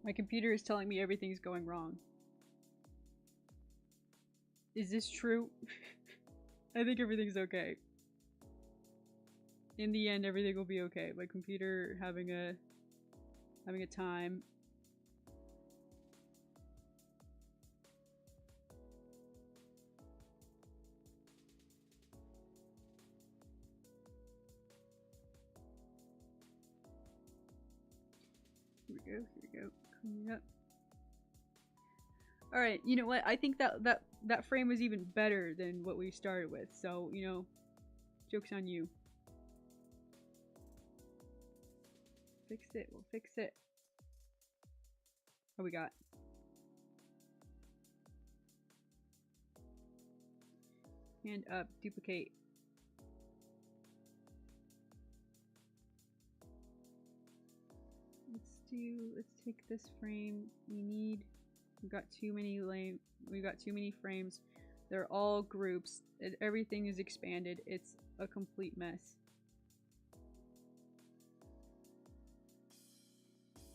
My computer is telling me everything's going wrong. Is this true? I think everything's okay. In the end, everything will be okay. My computer having a time. Here we go. Here we go. Coming up. All right. You know what? I think that frame was even better than what we started with. So, you know, joke's on you. Fix it. We'll fix it. What we got? Hand up. Duplicate. Let's take this frame. We've got too many frames. They're all groups. Everything is expanded. It's a complete mess.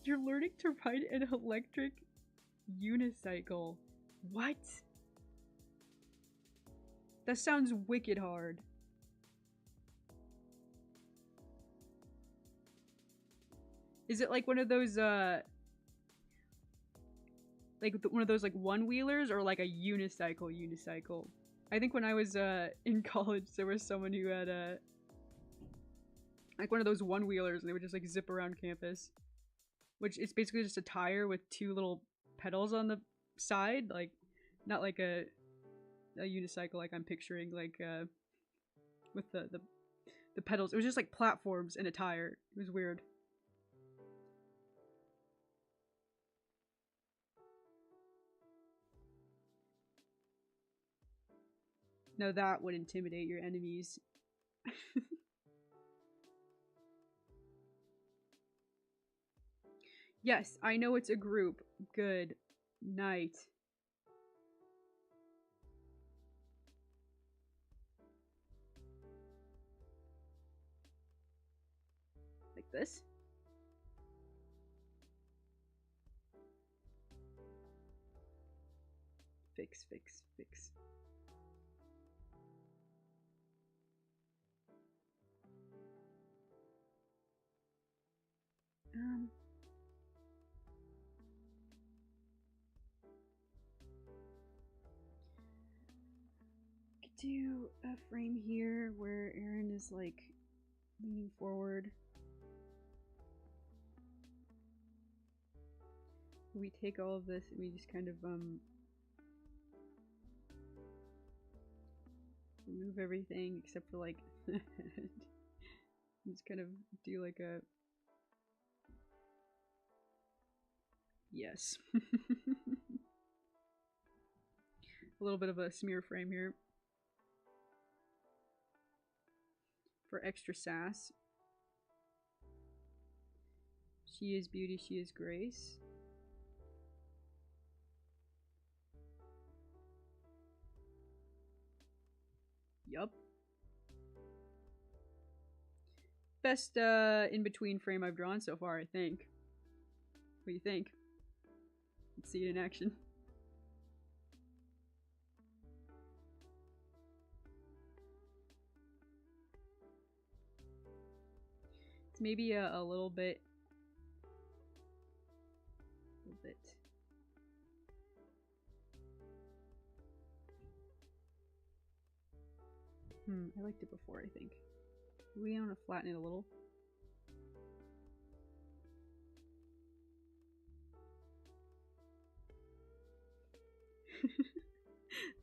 You're learning to ride an electric unicycle. What? That sounds wicked hard. Is it like one of those, like one of those like one-wheelers or like a unicycle? I think when I was in college, there was someone who had like one of those one-wheelers, and they would just like zip around campus. Which is basically just a tire with two little pedals on the side, like not like a unicycle like I'm picturing, like with the pedals. It was just like platforms and a tire. It was weird. No, that would intimidate your enemies. Yes, I know it's a group. Good night. Like this? Fix, fix, fix. Could do a frame here where Aaron is like leaning forward. we take all of this and we just kind of remove everything except for like just kind of do like a yes. A little bit of a smear frame here for extra sass. She is beauty, she is grace. Yup. Best in-between frame I've drawn so far, I think. What do you think? Let's see it in action. It's maybe a little bit. I liked it before, I think. We want to flatten it a little.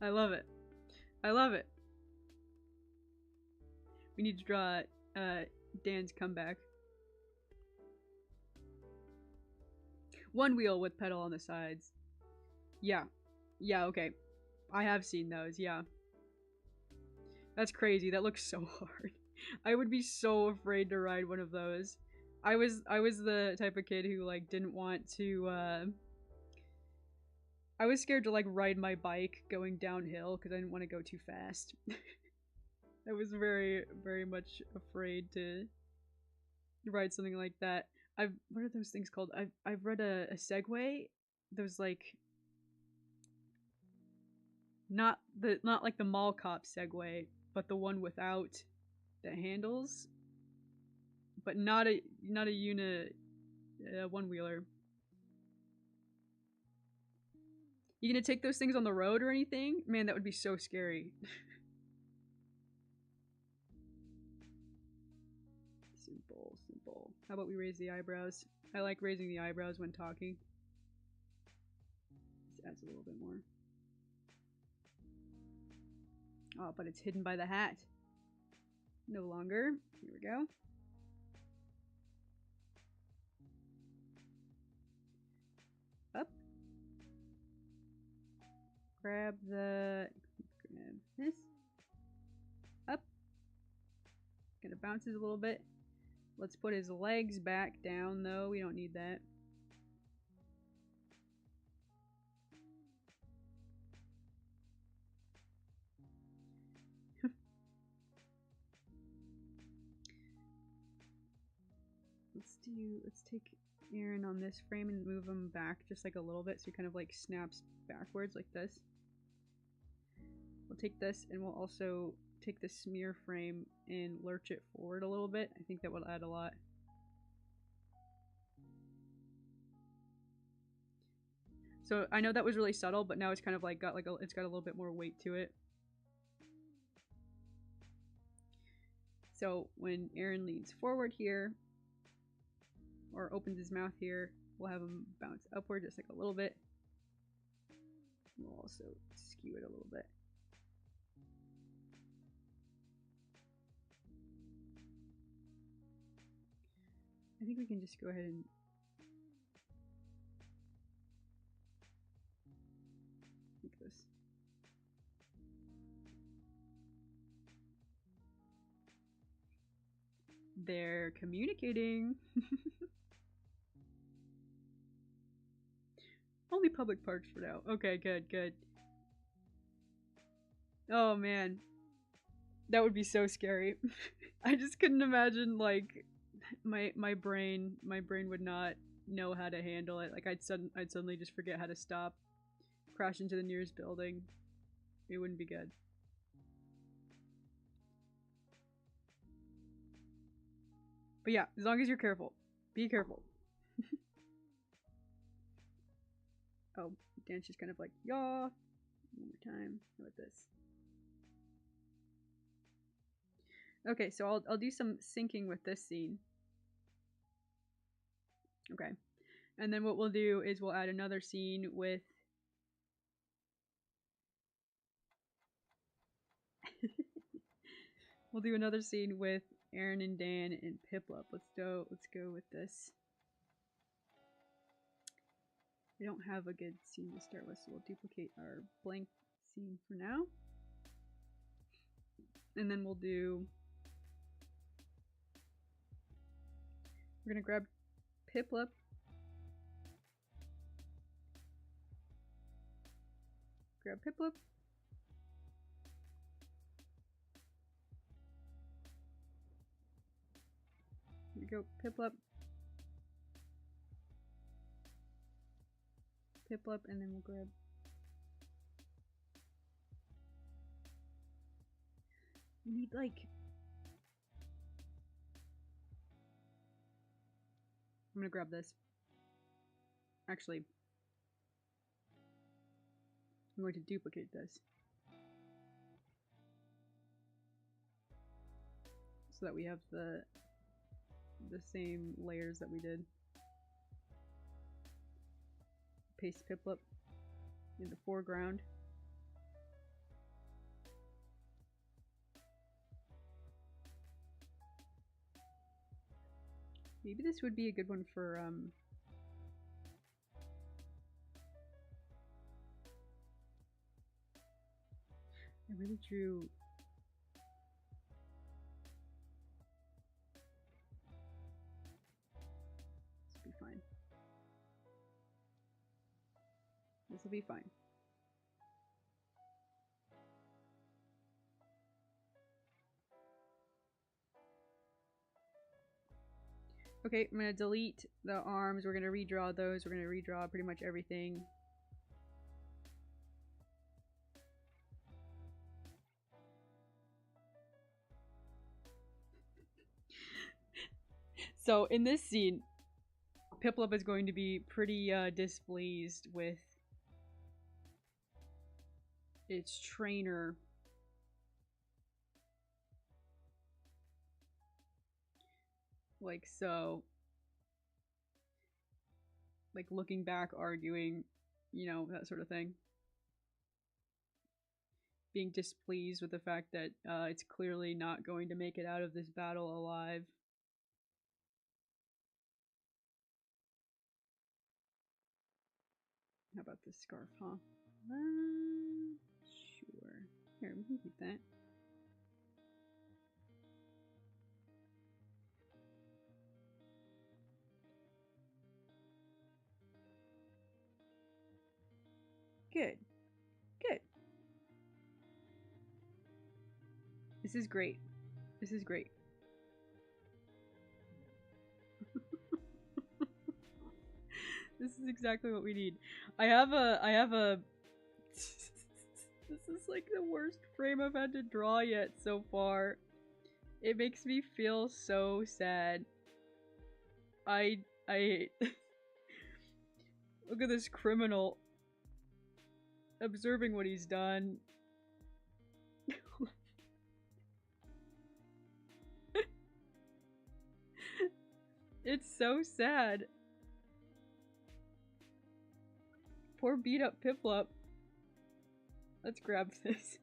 I love it. I love it. We need to draw Dan's comeback. One wheel with pedal on the sides. Yeah. Yeah, okay. I have seen those, yeah. That's crazy. That looks so hard. I would be so afraid to ride one of those. I was the type of kid who like didn't want to I was scared to like ride my bike going downhill because I didn't want to go too fast. I was very, very much afraid to ride something like that. What are those things called? I've read a Segway. Those like not like the mall cop Segway, but the one without the handles, but not a one wheeler. You gonna take those things on the road or anything? Man, that would be so scary. Simple. How about we raise the eyebrows? I like raising the eyebrows when talking. This adds a little bit more. Oh, but it's hidden by the hat. No longer. Here we go. Up. Grab this. Up. Kind of bounces a little bit. Let's put his legs back down though. We don't need that. Let's take Aaron on this frame and move him back just like a little bit so he kind of like snaps backwards like this. We'll take this and we'll also take the smear frame and lurch it forward a little bit. I think that will add a lot. So I know that was really subtle, but now it's kind of like it's got a little bit more weight to it. So when Aaron leans forward here, or opens his mouth here, we'll have him bounce upward just like a little bit. We'll also skew it a little bit. I think we can just go ahead and make this. They're communicating. Only public parks for now. Okay, good. Oh man. That would be so scary. I just couldn't imagine like my brain would not know how to handle it. Like I'd suddenly just forget how to stop, crash into the nearest building. It wouldn't be good. But yeah, as long as you're careful. Be careful. Oh, Dan's just kind of like, yaw. One more time. How about this? Okay, so I'll do some syncing with this scene. Okay. And then what we'll do is we'll add another scene with we'll do another scene with Aaron and Dan and Piplup. Let's go with this. We don't have a good scene to start with, so we'll duplicate our blank scene for now. And then we'll do, we're gonna grab Piplup. Grab Piplup. Here we go, Piplup. Piplup, and then we'll grab we need like I'm gonna grab this. Actually, I'm going to duplicate this so that we have the same layers that we did. Paste Piplup in the foreground. Maybe this would be a good one for I really drew this will be fine. This will be fine. Okay, I'm gonna delete the arms. We're gonna redraw those. We're gonna redraw pretty much everything. So in this scene, Piplup is going to be pretty displeased with its trainer. Like so. Like looking back, arguing, you know, that sort of thing. Being displeased with the fact that it's clearly not going to make it out of this battle alive. How about this scarf, huh? Sure. Here, we can keep that. Good. Good. This is great. This is great. This is exactly what we need. I have a this is like the worst frame I've had to draw yet so far. It makes me feel so sad. I look at this criminal observing what he's done. It's so sad. Poor beat up Piplup. Let's grab this.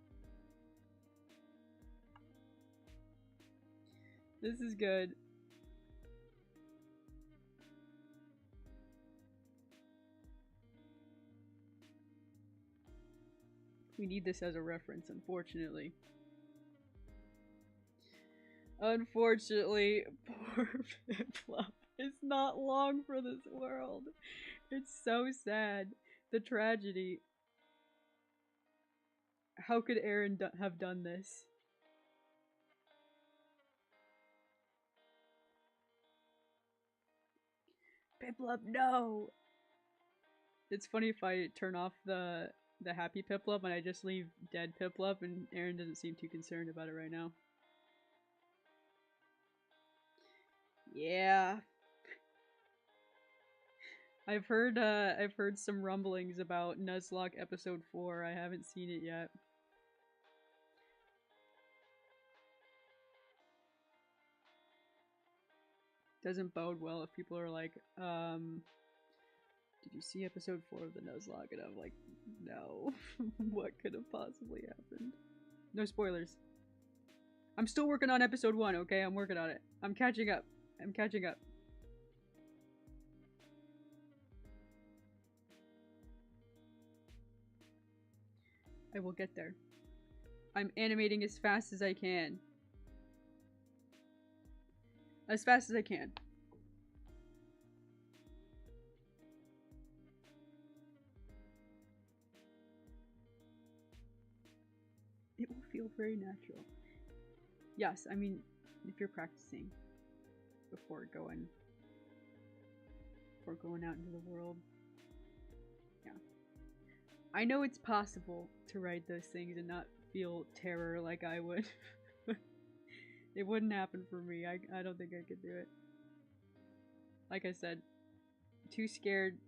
This is good. We need this as a reference, unfortunately. Unfortunately, poor Piplup is not long for this world. It's so sad. The tragedy. How could Aaron have done this? Piplup, no! It's funny if I turn off the happy Piplup and I just leave dead Piplup, and Aaron doesn't seem too concerned about it right now. Yeah. I've heard some rumblings about Nuzlocke episode 4. I haven't seen it yet. Doesn't bode well if people are like, did you see episode 4 of the Nuzlocke? And I'm like, no. What could have possibly happened? No spoilers. I'm still working on episode 1, okay? I'm working on it. I'm catching up. I'm catching up. I will get there. I'm animating as fast as I can. As fast as I can. It will feel very natural. Yes, I mean, if you're practicing before going out into the world. Yeah. I know it's possible to write those things and not feel terror like I would. It wouldn't happen for me. I don't think I could do it. Like I said, too scared.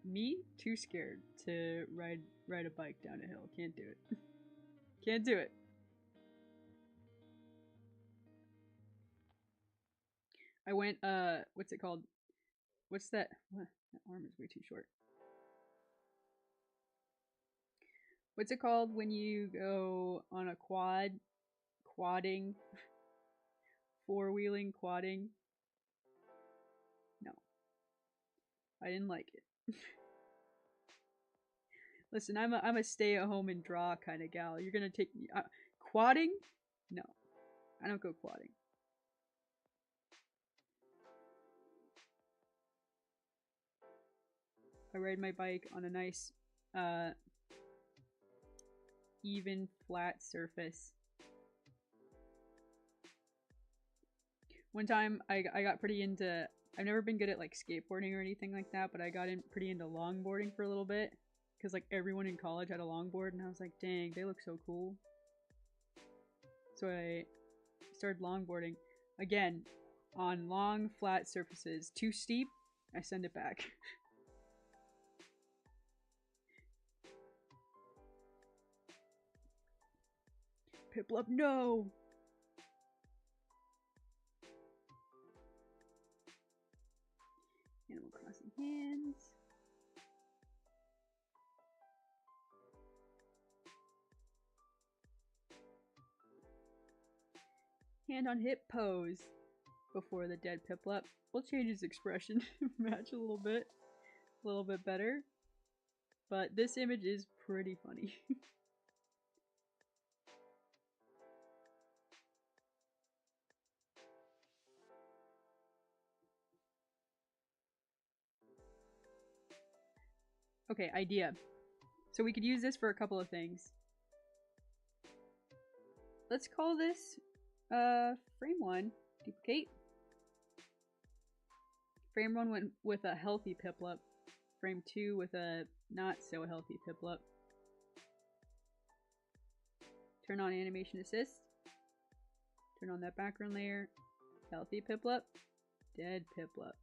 Me? Too scared to ride a bike down a hill. Can't do it. Can't do it. I went, what's it called? What's that? What? That arm is way too short. What's it called when you go on a quadding? Four-wheeling, quadding? No. I didn't like it. Listen, I'm a stay at home and draw kind of gal. You're gonna take me quadding? No. I don't go quadding. I ride my bike on a nice even flat surface. One time I got pretty into, I've never been good at like skateboarding or anything like that, but I got pretty into longboarding for a little bit because like everyone in college had a longboard and I was like, dang, they look so cool. So I started longboarding again on long flat surfaces. Too steep, I send it back. Piplup, no! Animal Crossing hands. Hand on hip pose before the dead Piplup. We'll change his expression, match a little bit better. But this image is pretty funny. Okay, idea. So we could use this for a couple of things. Let's call this frame 1. Duplicate. Frame 1 went with a healthy Piplup. Frame 2 with a not so healthy Piplup. Turn on animation assist. Turn on that background layer. Healthy Piplup. Dead Piplup.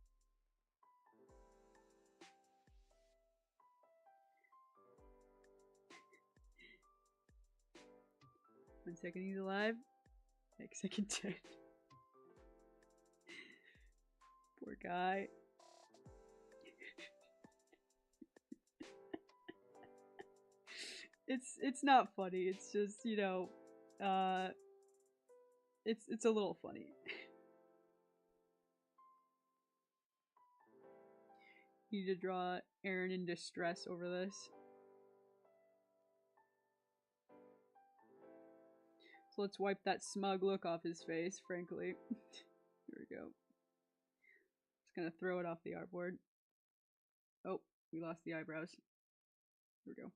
One second he's alive. Next second dead. Poor guy. It's not funny. It's just, you know, it's a little funny. Need to draw Aaron in distress over this. So let's wipe that smug look off his face, frankly. Here we go. Just gonna throw it off the artboard. Oh, we lost the eyebrows. Here we go.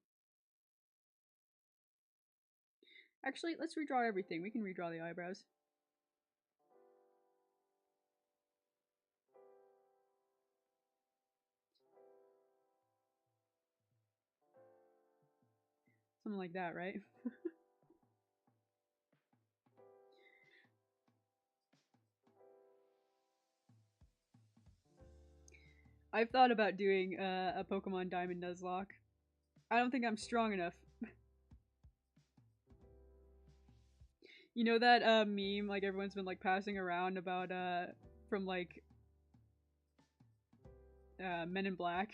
Actually, let's redraw everything. We can redraw the eyebrows. Something like that, right? I've thought about doing a Pokemon Diamond Nuzlocke. I don't think I'm strong enough. You know that meme like everyone's been like passing around about from like Men in Black?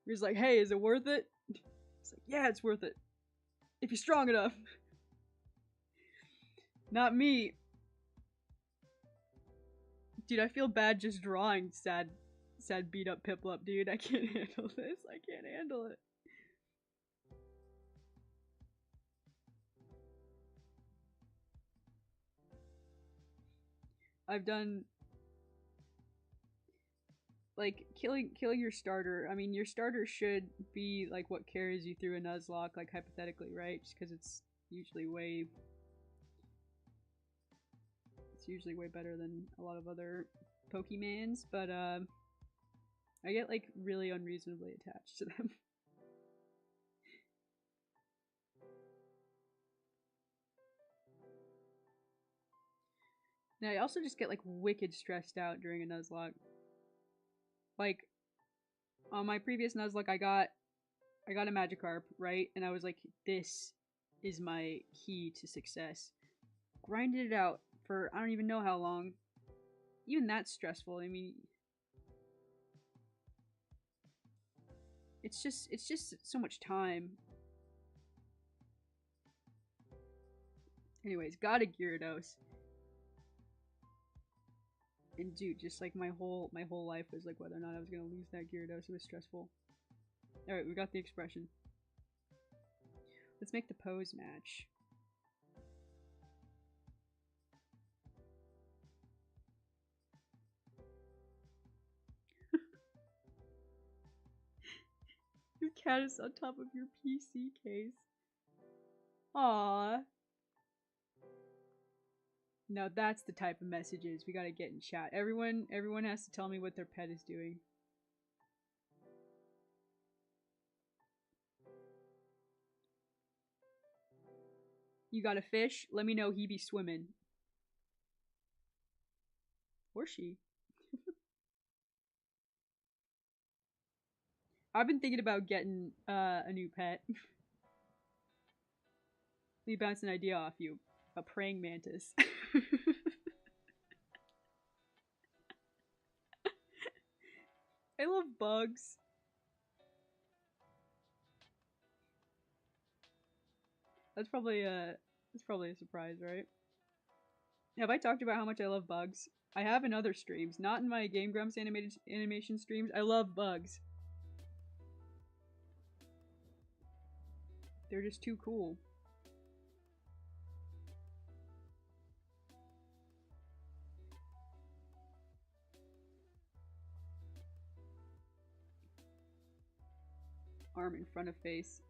He's like, hey, is it worth it? It's like, yeah, it's worth it. If you're strong enough. Not me. Dude, I feel bad just drawing sad beat up Piplup, dude. I can't handle this. I can't handle it. I've done like killing your starter. I mean, your starter should be like what carries you through a Nuzlocke, like hypothetically, right? Just because it's usually way better than a lot of other Pokemans, but I get like really unreasonably attached to them. Now I also just get like wicked stressed out during a Nuzlocke. Like on my previous Nuzlocke, I got a Magikarp, right? And I was like, this is my key to success. Grinded it out for I don't even know how long. Even that's stressful. I mean, it's just so much time. Anyways, got a Gyarados. And dude, just like my whole life was like whether or not I was gonna lose that Gyarados. It was stressful. Alright, we got the expression. Let's make the pose match. Your cat is on top of your PC case. Aww. Now that's the type of messages we gotta get in chat. Everyone has to tell me what their pet is doing. You got a fish? Let me know he be swimming. Or she. I've been thinking about getting a new pet. Let me bounce an idea off you. A praying mantis. I love bugs. That's probably a surprise, right? Have I talked about how much I love bugs? I have in other streams, not in my Game Grumps animation streams. I love bugs. They're just too cool. Arm in front of face.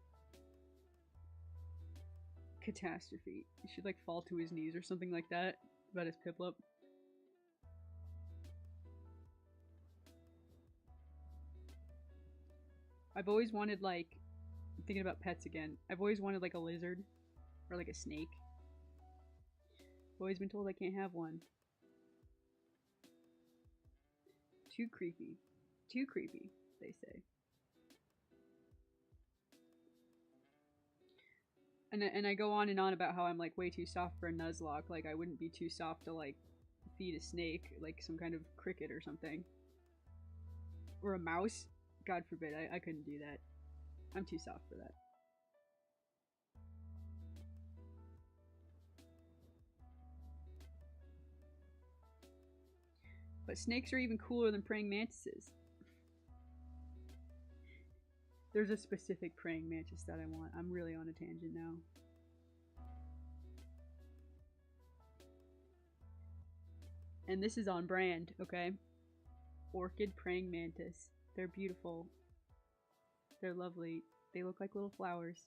Catastrophe. He should like fall to his knees or something like that about his Piplup. I've always wanted like, I'm thinking about pets again. I've always wanted like a lizard or like a snake. I've always been told I can't have one. Too creepy. Too creepy, they say. And I go on and on about how I'm like way too soft for a Nuzlocke. Like I wouldn't be too soft to like feed a snake, like some kind of cricket or something. Or a mouse. God forbid, I couldn't do that. I'm too soft for that. But snakes are even cooler than praying mantises. There's a specific praying mantis that I want. I'm really on a tangent now. And this is on brand, okay? Orchid praying mantis. They're beautiful. They're lovely. They look like little flowers.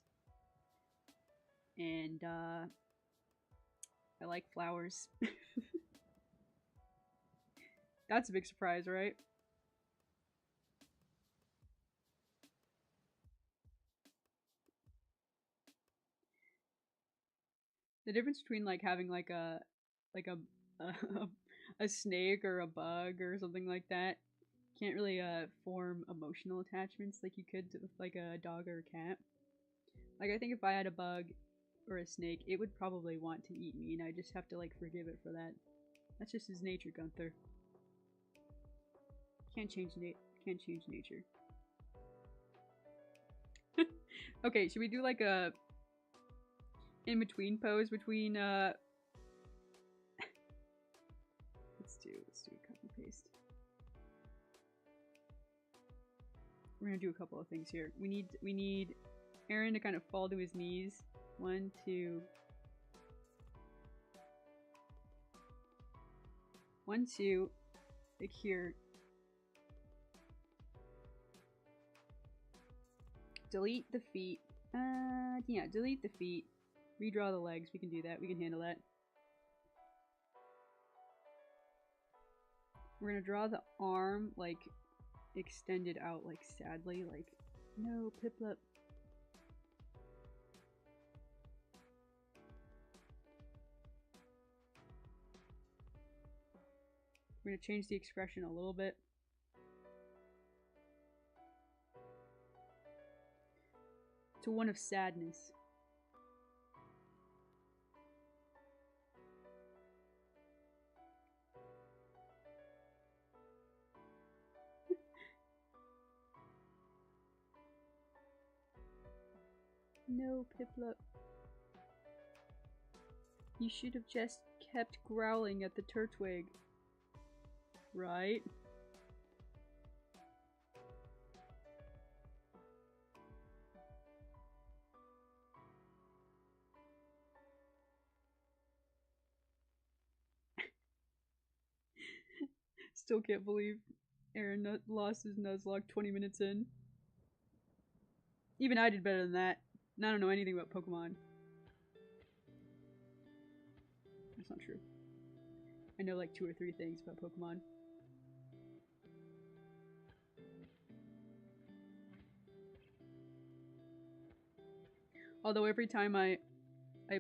And I like flowers. That's a big surprise, right? The difference between like having like a a snake or a bug or something like that can't really form emotional attachments like you could with like a dog or a cat. Like I think if I had a bug or a snake, it would probably want to eat me, and I just have to like forgive it for that. That's just his nature, Gunther. Can't change nature. Okay, should we do like a in-between pose between let's do copy paste. We're gonna do a couple of things here. We need Aaron to kind of fall to his knees. 1, 2. 1, 2. Like here. Delete the feet. Yeah, delete the feet. Redraw the legs. We can do that. We can handle that. We're gonna draw the arm, like, extended out, like, sadly. Like, no, Piplup. We're gonna change the expression a little bit. To one of sadness. No, Piplup. You should have just kept growling at the Turtwig. Right? Still can't believe Aaron lost his Nuzlocke 20 minutes in. Even I did better than that. And I don't know anything about Pokemon. That's not true. I know like 2 or 3 things about Pokemon. Although every time I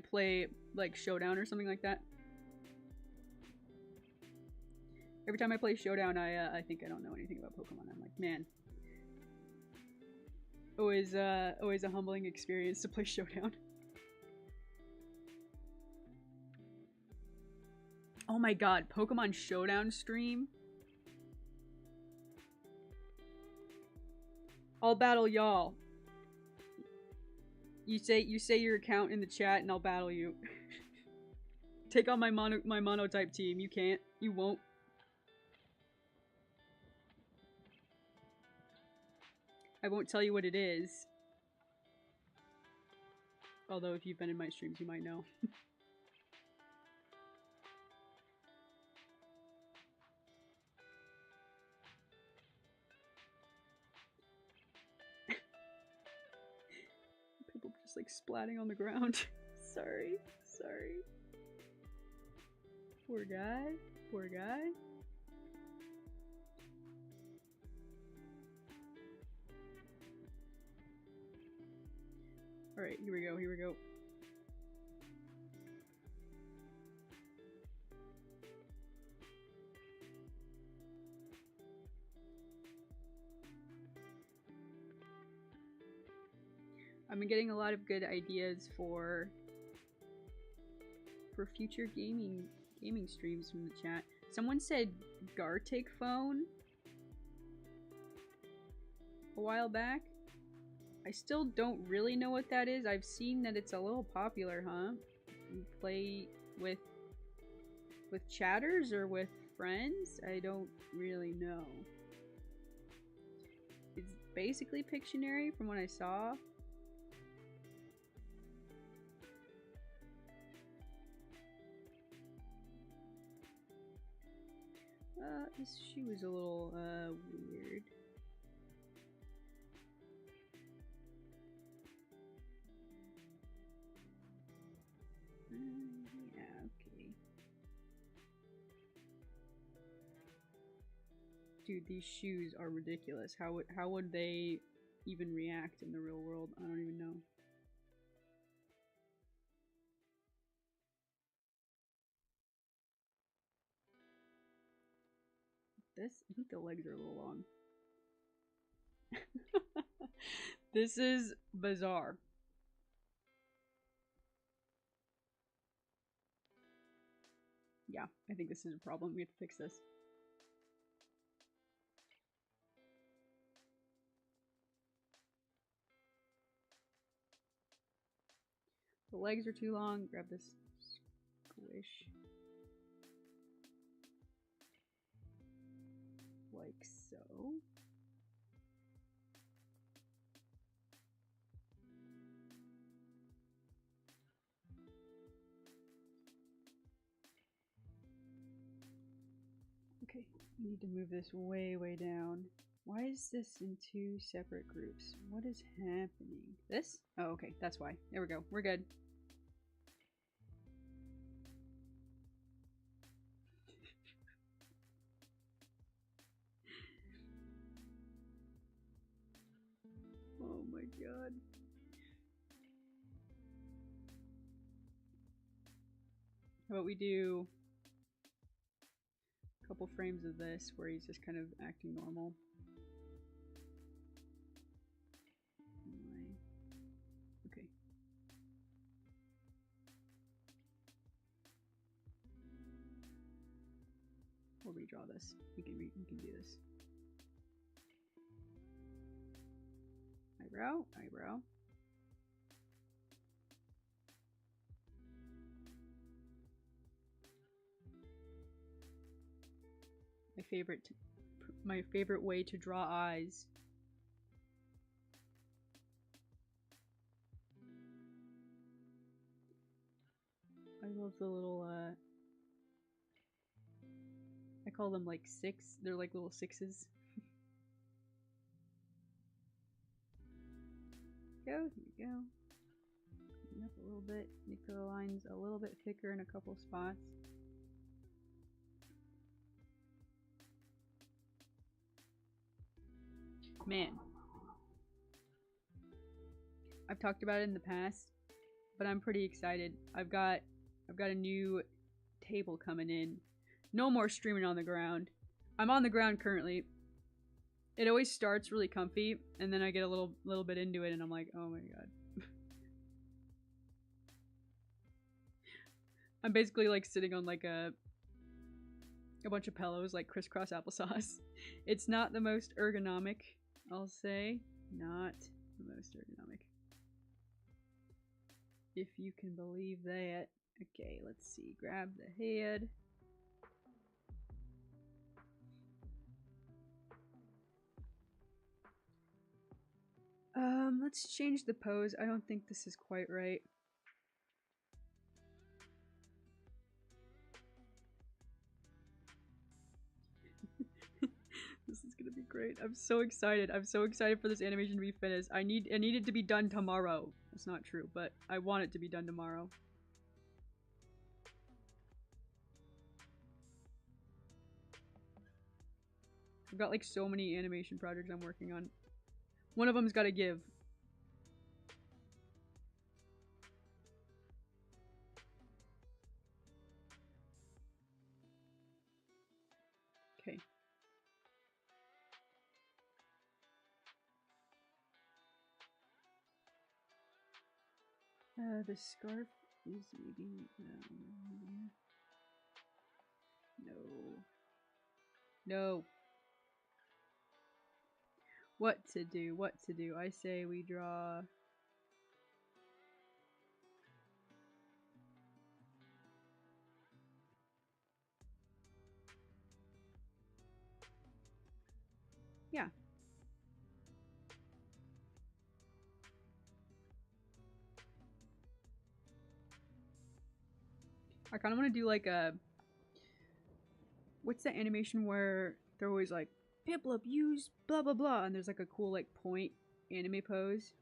play like Showdown or something like that, every time I play Showdown, I think I don't know anything about Pokemon. I'm like, man, always a humbling experience to play Showdown. Oh my god, Pokemon Showdown stream. I'll battle y'all. You say your account in the chat and I'll battle you. Take on my monotype team. You can't. You won't. I won't tell you what it is. Although if you've been in my streams, you might know. People just like splatting on the ground. Sorry. Sorry. Poor guy. Poor guy. Alright, here we go, here we go. I've been getting a lot of good ideas for future gaming streams from the chat. Someone said Gartic phone a while back. I still don't really know what that is. I've seen that it's a little popular, huh? You play with chatters or with friends? I don't really know. It's basically Pictionary from what I saw. This shoe is a little, weird. Yeah, okay. Dude, these shoes are ridiculous. How would they even react in the real world? I don't even know. I think the legs are a little long. This is bizarre. Yeah, I think this is a problem. We have to fix this. The legs are too long. Grab this squish. Like so. Okay, we need to move this way, way down. Why is this in two separate groups? What is happening? This? Oh, okay, that's why. There we go. We're good. Oh my god. How about we do a couple frames of this where he's just kind of acting normal. Okay. We'll redraw this. We can do this. Eyebrow, eyebrow. My favorite way to draw eyes. I love the little I call them like six. They're like little sixes. Go, here we go. Clean up a little bit. Make the lines a little bit thicker in a couple spots. Man. I've talked about it in the past, but I'm pretty excited. I've got a new table coming in. No more streaming on the ground. I'm on the ground currently. It always starts really comfy, and then I get a little bit into it, and I'm like, oh my god. I'm basically like sitting on like a bunch of pillows, like crisscross applesauce. It's not the most ergonomic, I'll say. Not the most ergonomic. If you can believe that. Okay, let's see. Grab the head. Let's change the pose. I don't think this is quite right. This is gonna be great. I'm so excited. I'm so excited for this animation to be finished. I need it to be done tomorrow. That's not true, but I want it to be done tomorrow. I've got like so many animation projects I'm working on. One of them's gotta give. Okay. The scarf is maybe no. No. What to do? What to do? I say we draw. Yeah. I kind of want to do like a. What's the animation where they're always like, Piplup, use blah blah blah, and there's like a cool like point anime pose.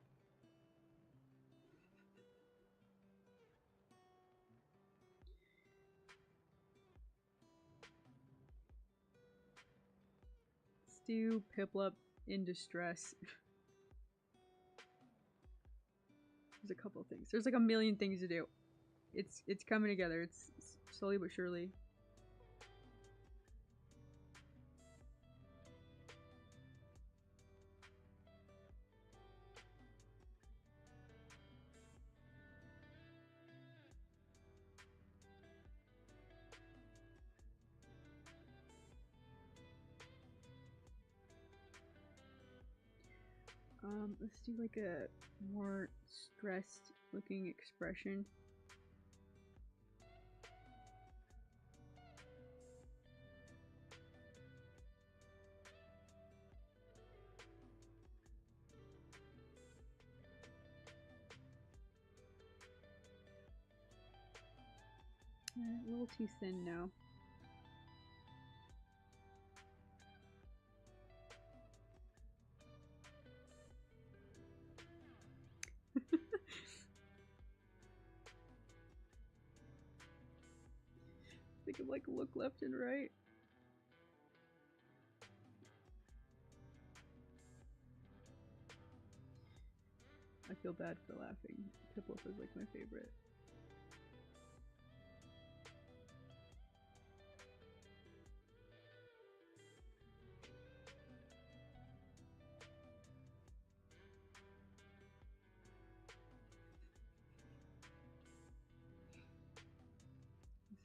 Let's do Piplup in distress. There's a couple things. There's like a million things to do. It's coming together. It's slowly but surely. Let's do like a more stressed looking expression. A little too thin now. I think I'm like look left and right. I feel bad for laughing. Piplup is like my favorite.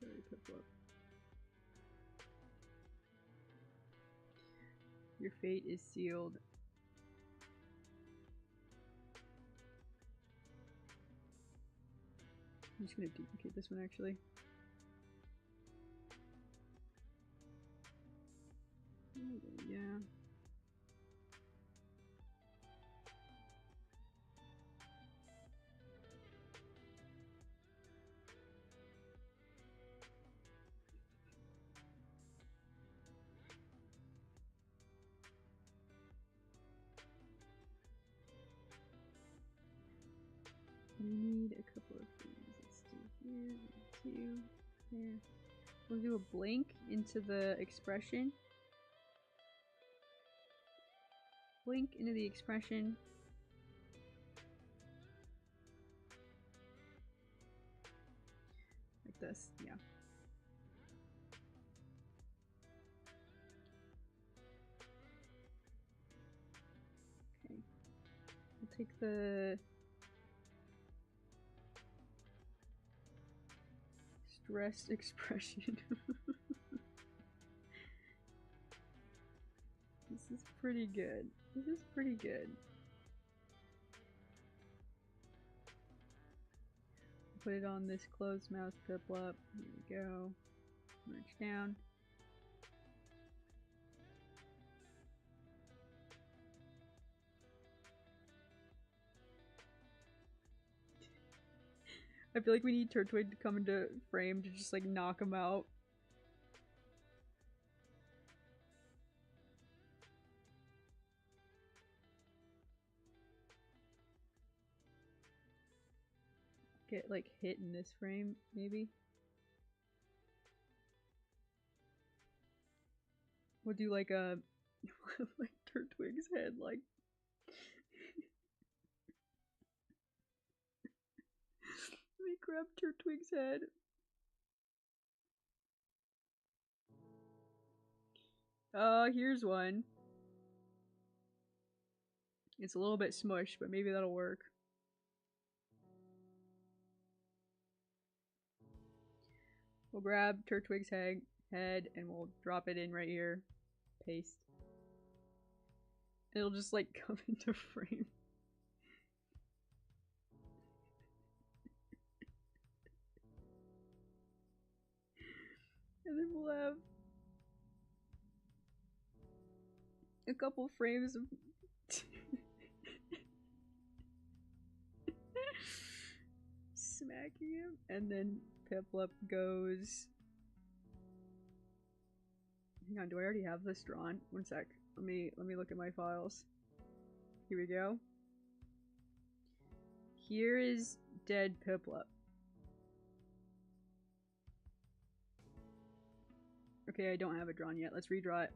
Sorry, Piplup. Your fate is sealed. I'm just gonna duplicate this one actually. Yeah. We need a couple of things. Let's do here, 2, there. We'll do a blink into the expression. Blink into the expression. Like this, yeah. Okay. We'll take the stressed expression. This is pretty good. This is pretty good. Put it on this closed mouth Piplup. Here we go. Merge down. I feel like we need Turtwig to come into frame to just like knock him out. Get like hit in this frame, maybe. We'll do like a like Turtwig's head, like let me grab Turtwig's head. Here's one. It's a little bit smushed, but maybe that'll work. We'll grab Turtwig's head and we'll drop it in right here. Paste. It'll just like come into frame. And then we'll have a couple frames of smacking him, and then Piplup goes. Hang on, do I already have this drawn? One sec. Let me look at my files. Here we go. Here is dead Piplup. Okay, I don't have it drawn yet. Let's redraw it.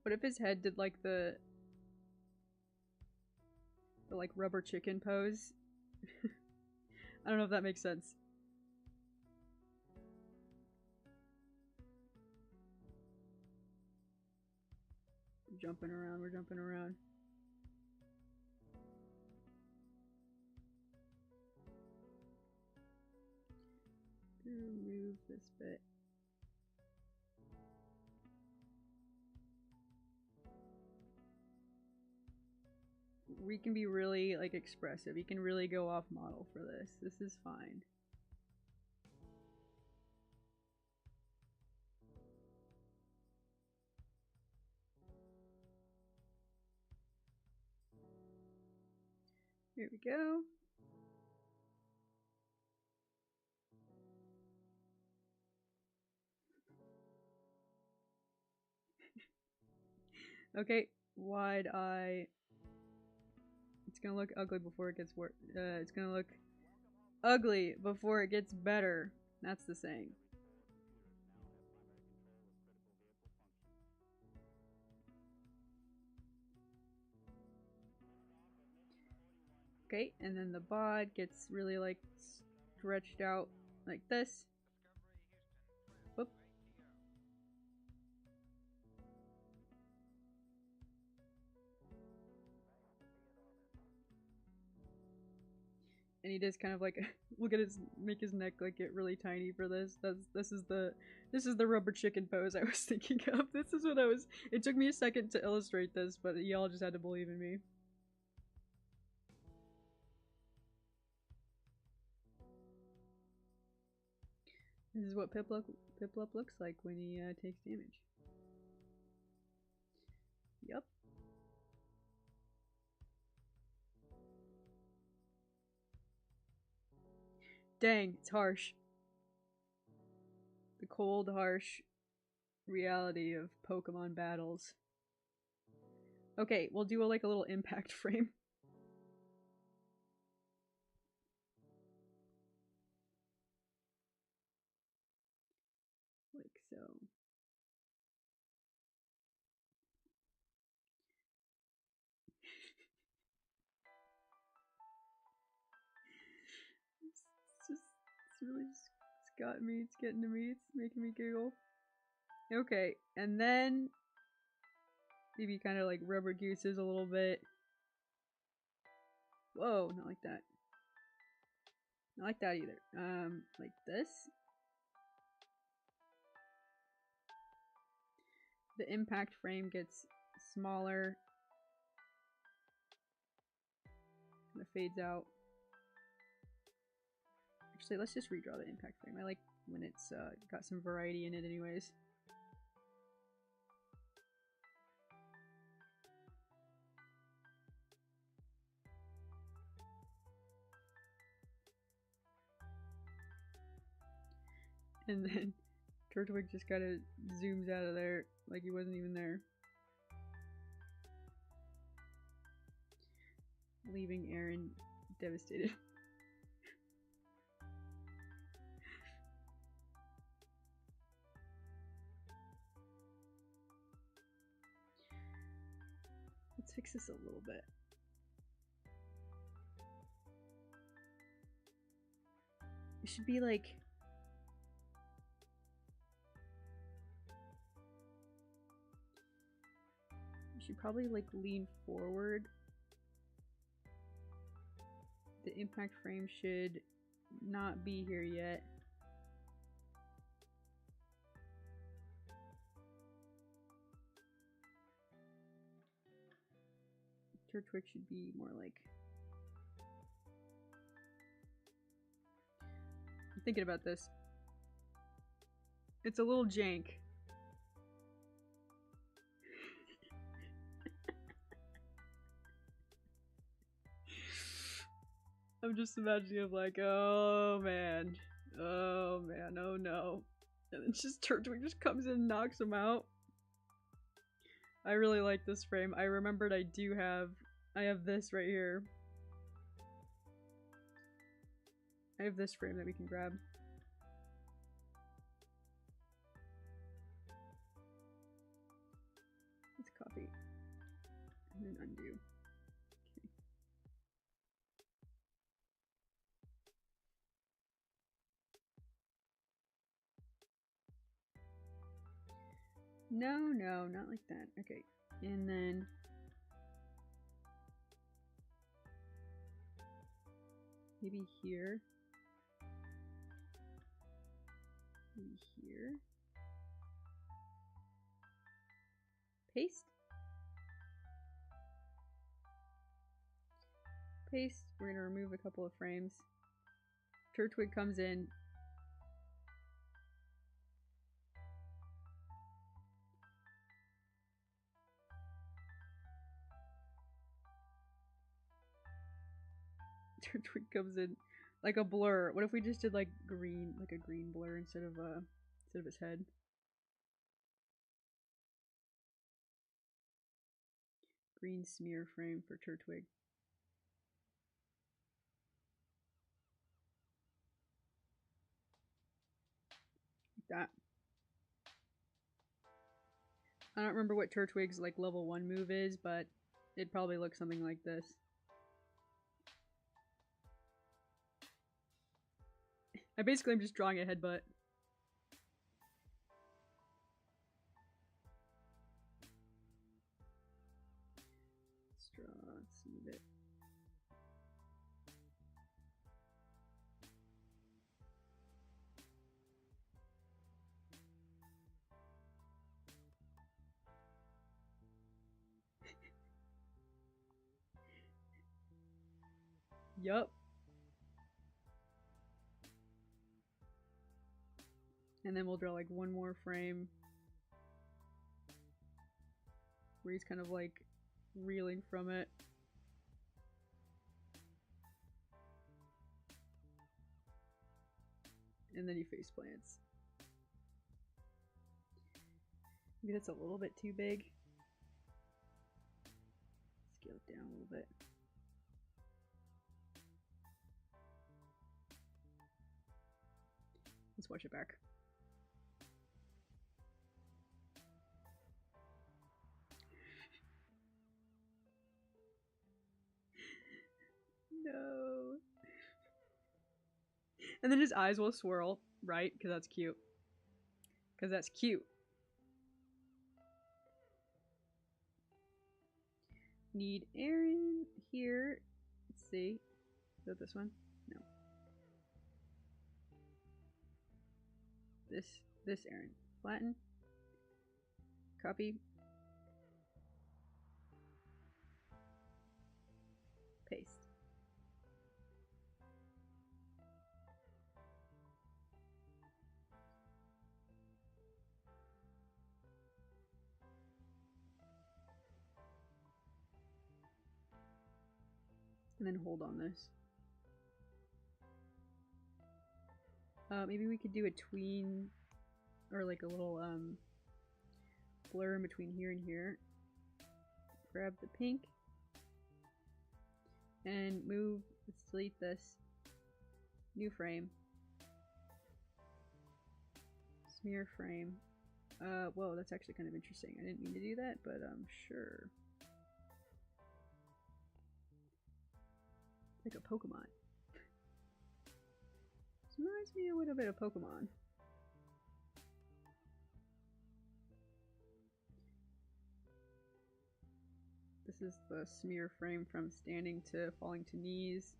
What if his head did like the like rubber chicken pose? I don't know if that makes sense. We're jumping around, we're jumping around. Remove this bit. we can be really like expressive. You can really go off model for this. This is fine. Here we go. Okay, wide eye. It's gonna look ugly before it gets worse. It's gonna look ugly before it gets better. That's the saying. Okay, and then the bod gets really like stretched out like this. Whoop. And he does kind of like look at his make his neck like get really tiny for this. This is the rubber chicken pose I was thinking of. This is what I was. It took me a second to illustrate this, but y'all just had to believe in me. This is what Piplup looks like when he takes damage. Yep. Dang, it's harsh. The cold, harsh reality of Pokemon battles. Okay, we'll do like a little impact frame. Like so. It's really just, it's got me, it's getting to me, it's making me giggle. Okay, and then maybe kind of like rubber gooses a little bit. Whoa, not like that. Not like that either. Like this. The impact frame gets smaller. Kind of fades out. Actually, let's just redraw the impact frame. I like when it's got some variety in it anyways. And then Turtwig just kind of zooms out of there like he wasn't even there. Leaving Aaron devastated. Let's fix this a little bit. It should be like... You should probably like lean forward. The impact frame should not be here yet. Turtwig should be more like... I'm thinking about this. It's a little jank. I'm just imagining of like, oh man, oh no. And then just Turtwig just comes in and knocks him out. I really like this frame. I remembered I have this right here. I have this frame that we can grab. Let's copy. And then undo. Okay. No, not like that. Okay. And then maybe here. Maybe here. Paste. Paste. We're gonna remove a couple of frames. Turtwig comes in. Turtwig comes in like a blur. What if we just did like green, like a green blur instead of his head? Green smear frame for Turtwig. Like that. I don't remember what Turtwig's like level 1 move is, but it'd probably look something like this. I basically am just drawing a headbutt. Let's draw, smooth it. Yup. And then we'll draw like one more frame where he's kind of like reeling from it. And then he face plants. Maybe that's a little bit too big. Scale it down a little bit. Let's watch it back. No. And then his eyes will swirl, right? Because that's cute. Because that's cute. Need Aaron here. Let's see. Is that this one? No. This Aaron. Flatten. Copy. Paste. And then hold on this. Maybe we could do a tween, or like a little blur in between here and here. Grab the pink and move. Let's delete this. New frame. Smear frame. Whoa, that's actually kind of interesting. I didn't mean to do that, but sure. It's like a Pokemon. This reminds me a little bit of Pokemon. This is the smear frame from standing to falling to knees.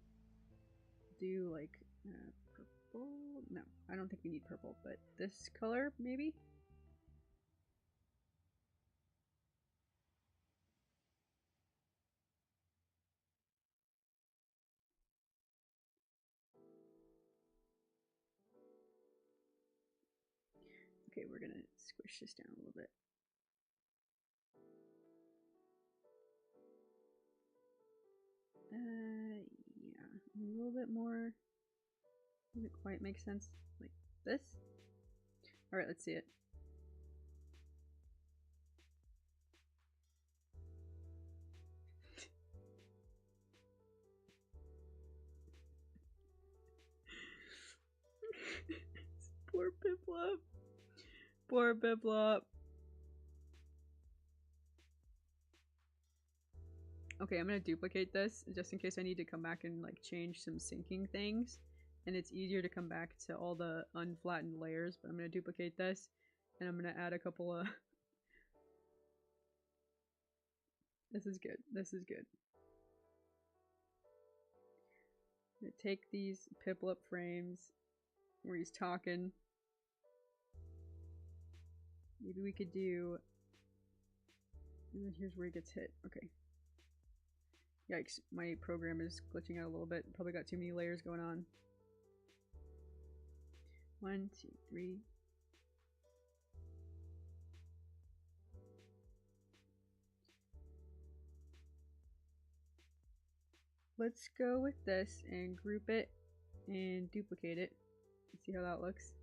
Do like purple? No, I don't think we need purple, but this color maybe? Okay, we're gonna squish this down a little bit. Yeah, a little bit more. Doesn't quite make sense. Like this? Alright, let's see it. Poor Piplup. Poor Piplup. Okay, I'm gonna duplicate this just in case I need to come back and like change some syncing things. And it's easier to come back to all the unflattened layers, but I'm gonna duplicate this and I'm gonna add a couple of... This is good. This is good. I'm gonna take these Piplup frames where he's talking. Maybe we could do... And then here's where he gets hit. Okay. Yikes, my program is glitching out a little bit. Probably got too many layers going on. 1, 2, 3. Let's go with this and group it and duplicate it. Let's see how that looks.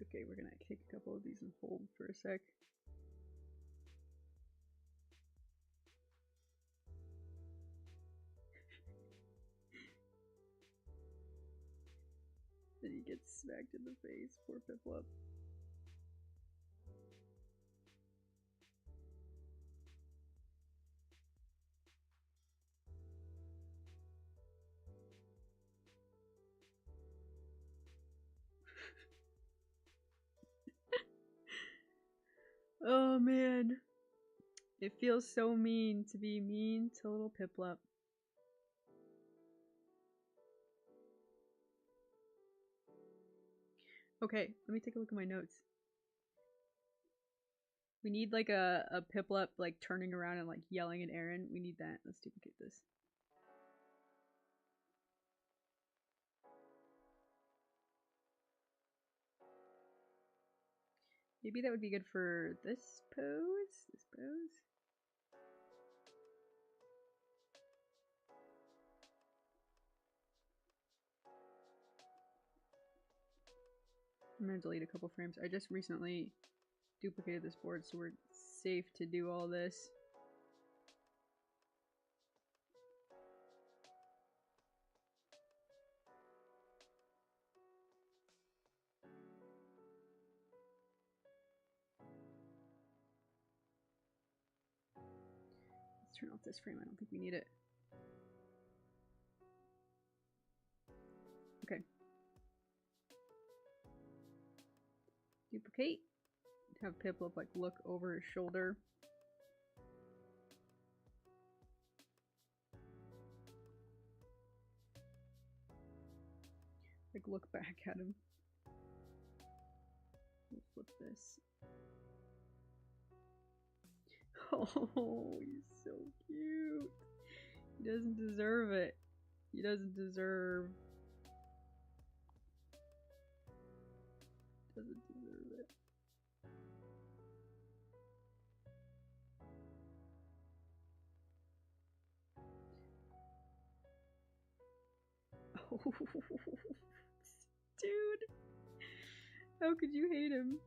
Okay, we're gonna take a couple of these and hold for a sec. Then he gets smacked in the face. Poor Piplup. Oh man. It feels so mean to be mean to little Piplup. Okay, let me take a look at my notes. We need like a Piplup like turning around and like yelling at Aaron. We need that. Let's duplicate this. Maybe that would be good for this pose. This pose. I'm gonna delete a couple frames. I just recently duplicated this board, so we're safe to do all this. Let's turn off this frame. I don't think we need it. Okay. Duplicate. Have Piplup like look over his shoulder. Like look back at him. We'll flip this. Oh, he's so cute. He doesn't deserve it. He doesn't deserve. Doesn't deserve it. Oh, dude. How could you hate him?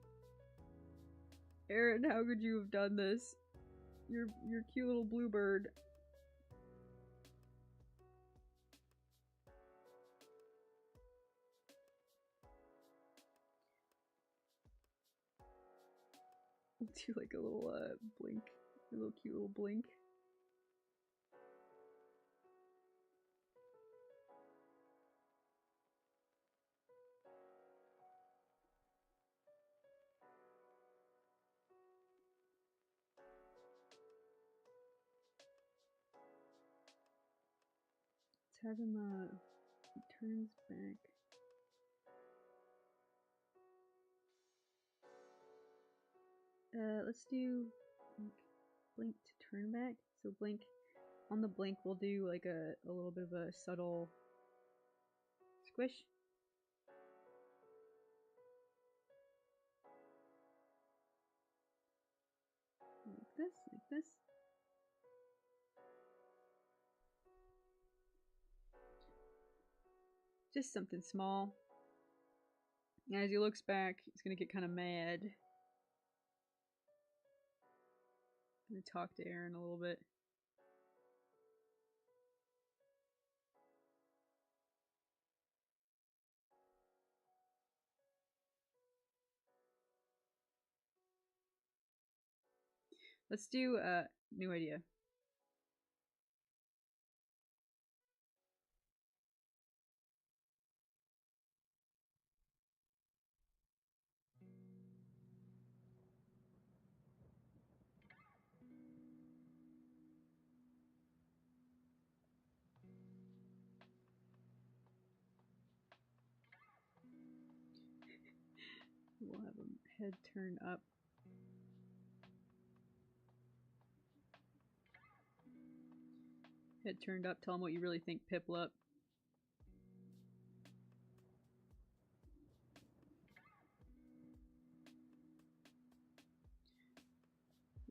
Aaron, how could you have done this? You're cute little bluebird. Do like a little blink. A little cute little blink. Let's have him he turns back. Let's do blink to turn back. So blink, on the blink we'll do like a little bit of a subtle squish. Like this, like this. Just something small. And as he looks back, he's gonna get kind of mad. I'm gonna talk to Aaron a little bit. Let's do a new idea. we'll have him head turned up. Head turned up, tell him what you really think, Piplup.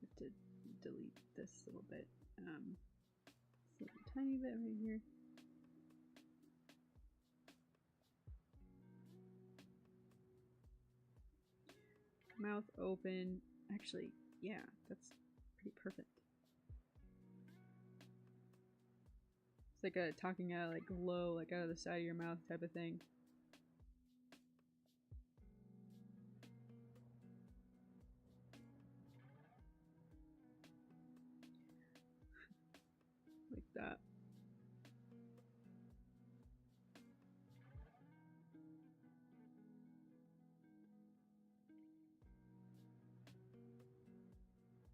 Have to delete this little bit. This little tiny bit right here. Mouth open. Actually, yeah, that's pretty perfect. It's like a talking out like low, like out of the side of your mouth type of thing. Like that.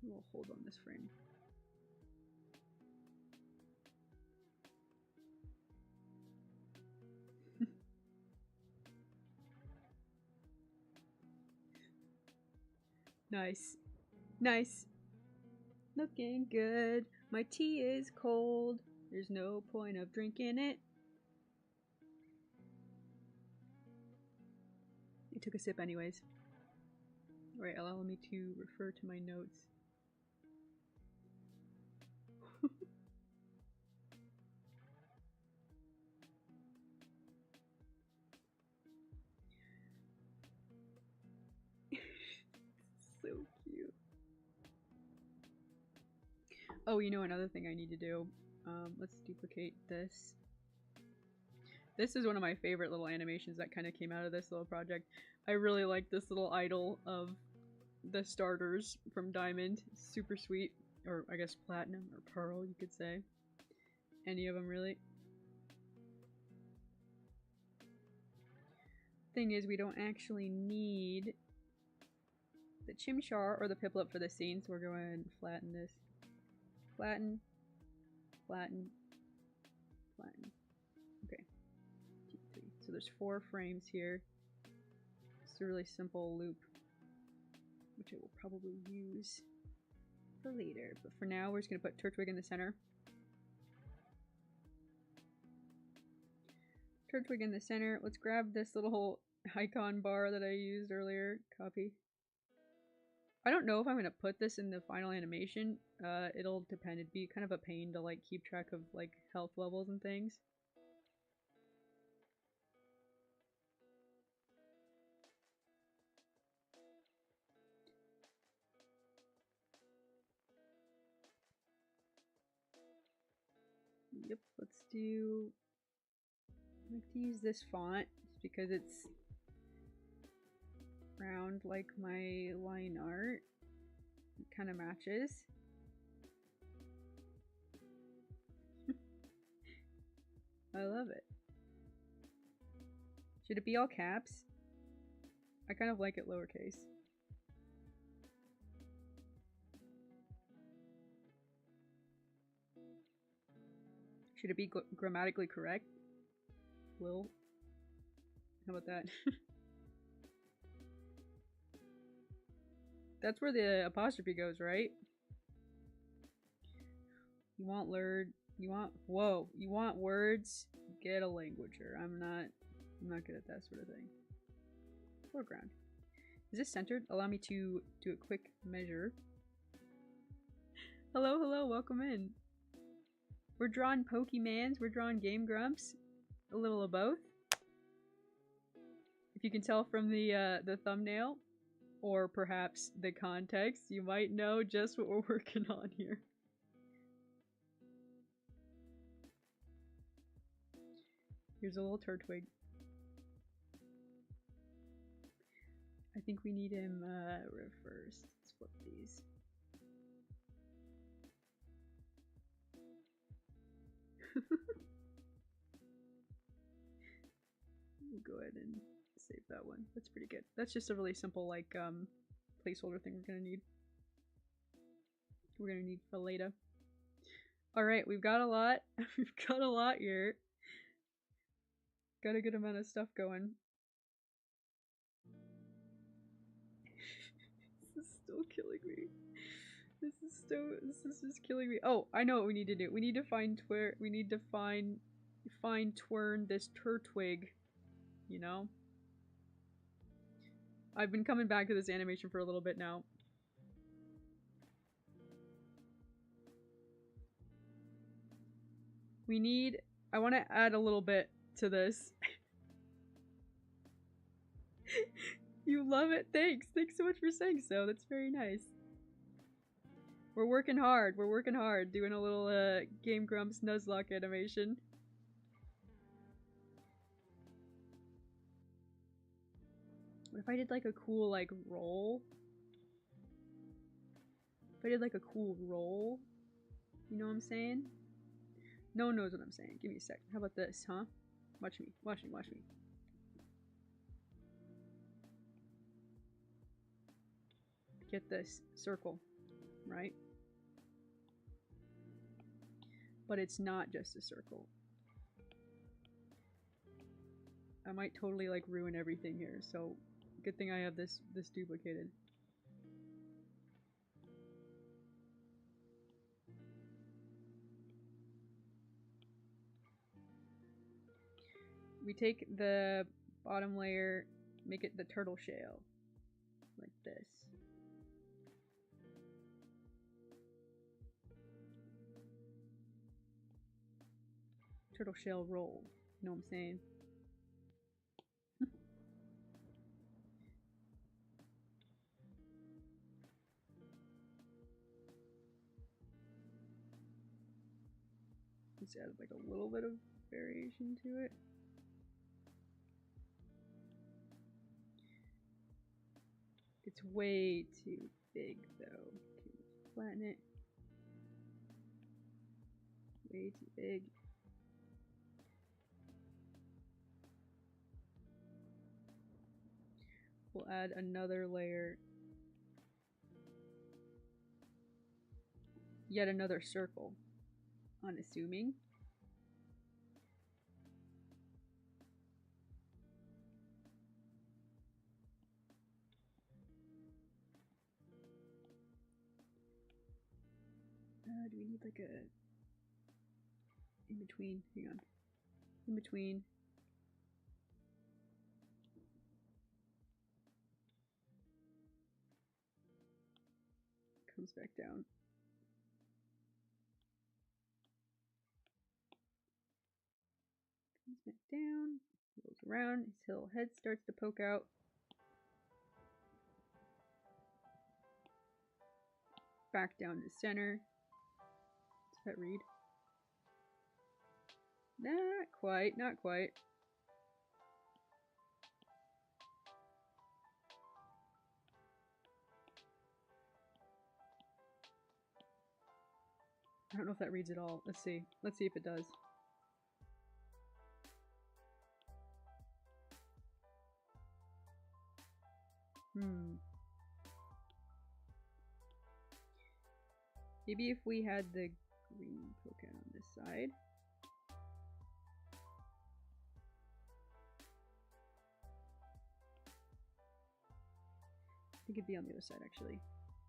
We'll hold on this frame. Nice. Nice. Looking good. My tea is cold. There's no point of drinking it. You took a sip anyways. Alright, allow me to refer to my notes. So cute. Oh, you know another thing I need to do? Let's duplicate this. This is one of my favorite little animations that kind of came out of this little project. I really like this little idol of the starters from Diamond. Super sweet. Or I guess Platinum or Pearl, you could say. Any of them, really. Thing is, we don't actually need the Chimchar or the Piplup for this scene, so we're going to flatten this. Flatten. Flatten. Flatten. Okay. 2, 3. So there's 4 frames here. It's a really simple loop, which I will probably use for later. But for now, we're just going to put Turtwig in the center. Turtwig in the center. Let's grab this little icon bar that I used earlier. Copy. I don't know if I'm going to put this in the final animation. It'll depend. It'd be kind of a pain to like keep track of like health levels and things. Yep, let's do... I like to use this font just because it's round like my line art. It kind of matches. I love it. Should it be all caps? I kind of like it lowercase. Should it be grammatically correct? Will? How about that? That's where the apostrophe goes, right? You want lurd. You want, whoa, you want words? Get a languager. I'm not good at that sort of thing. Foreground. Is this centered? Allow me to do a quick measure. Hello, hello, welcome in. We're drawing Pokemans, we're drawing Game Grumps. A little of both. If you can tell from the thumbnail, or perhaps the context, you might know just what we're working on here. Here's a little Turtwig. I think we need him reversed. Let's flip these. We'll go ahead and save that one. That's pretty good. That's just a really simple like placeholder thing we're gonna need. We're gonna need for later. Alright, we've got a lot. We've got a lot here. Got a good amount of stuff going. killing me. This is just killing me. Oh, I know what we need to do. We need to find twern this turtwig, you know? I've been coming back to this animation for a little bit now. I want to add a little bit to this. You love it? Thanks. Thanks so much for saying so. That's very nice. We're working hard. We're working hard. Doing a little Game Grumps Nuzlocke animation. What if I did like a cool like roll? If I did like a cool roll? You know what I'm saying? No one knows what I'm saying. Give me a sec. How about this, huh? Watch me. Watch me. Watch me. Get this. Circle. Right? But it's not just a circle. I might totally like ruin everything here, so good thing I have this duplicated. We take the bottom layer, make it the turtle shell. Like this. Turtle shell roll. You know what I'm saying? Let's add like a little bit of variation to it. It's way too big though. Okay, let's flatten it. Way too big. We'll add another layer. Yet another circle. Unassuming. Do we need like a in between? Hang on. In between. Comes back down. Comes back down. Rolls around. His little head starts to poke out. Back down to center. Does that read? Not quite, not quite. I don't know if that reads at all. Let's see. Let's see if it does. Maybe if we had the green poke out on this side. I think it'd be on the other side actually.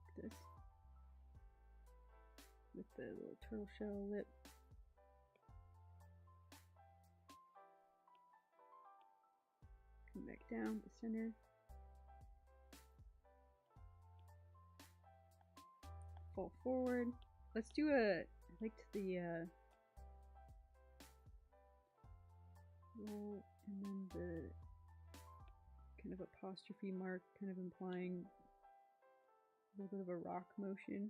Like this. With the little turtle shell lip. Come back down to center. Fall forward. Let's do I liked the roll and then the kind of apostrophe mark, kind of implying a little bit of a rock motion.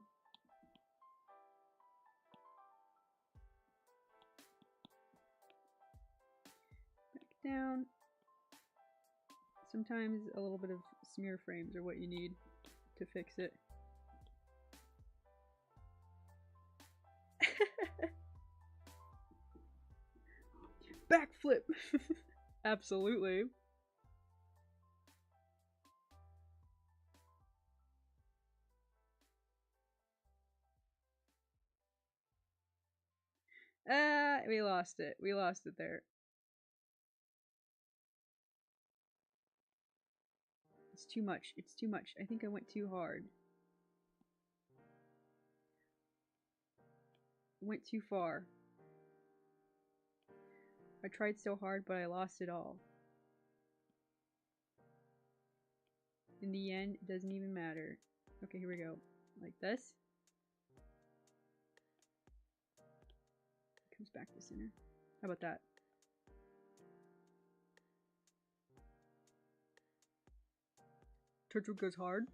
Back down. Sometimes a little bit of smear frames are what you need to fix it. Backflip! Absolutely. We lost it. We lost it there. It's too much. It's too much. I think I went too hard. went too far. I tried so hard, but I lost it all. In the end, it doesn't even matter. Okay, here we go. Like this. Comes back to center. How about that? Turtle goes hard.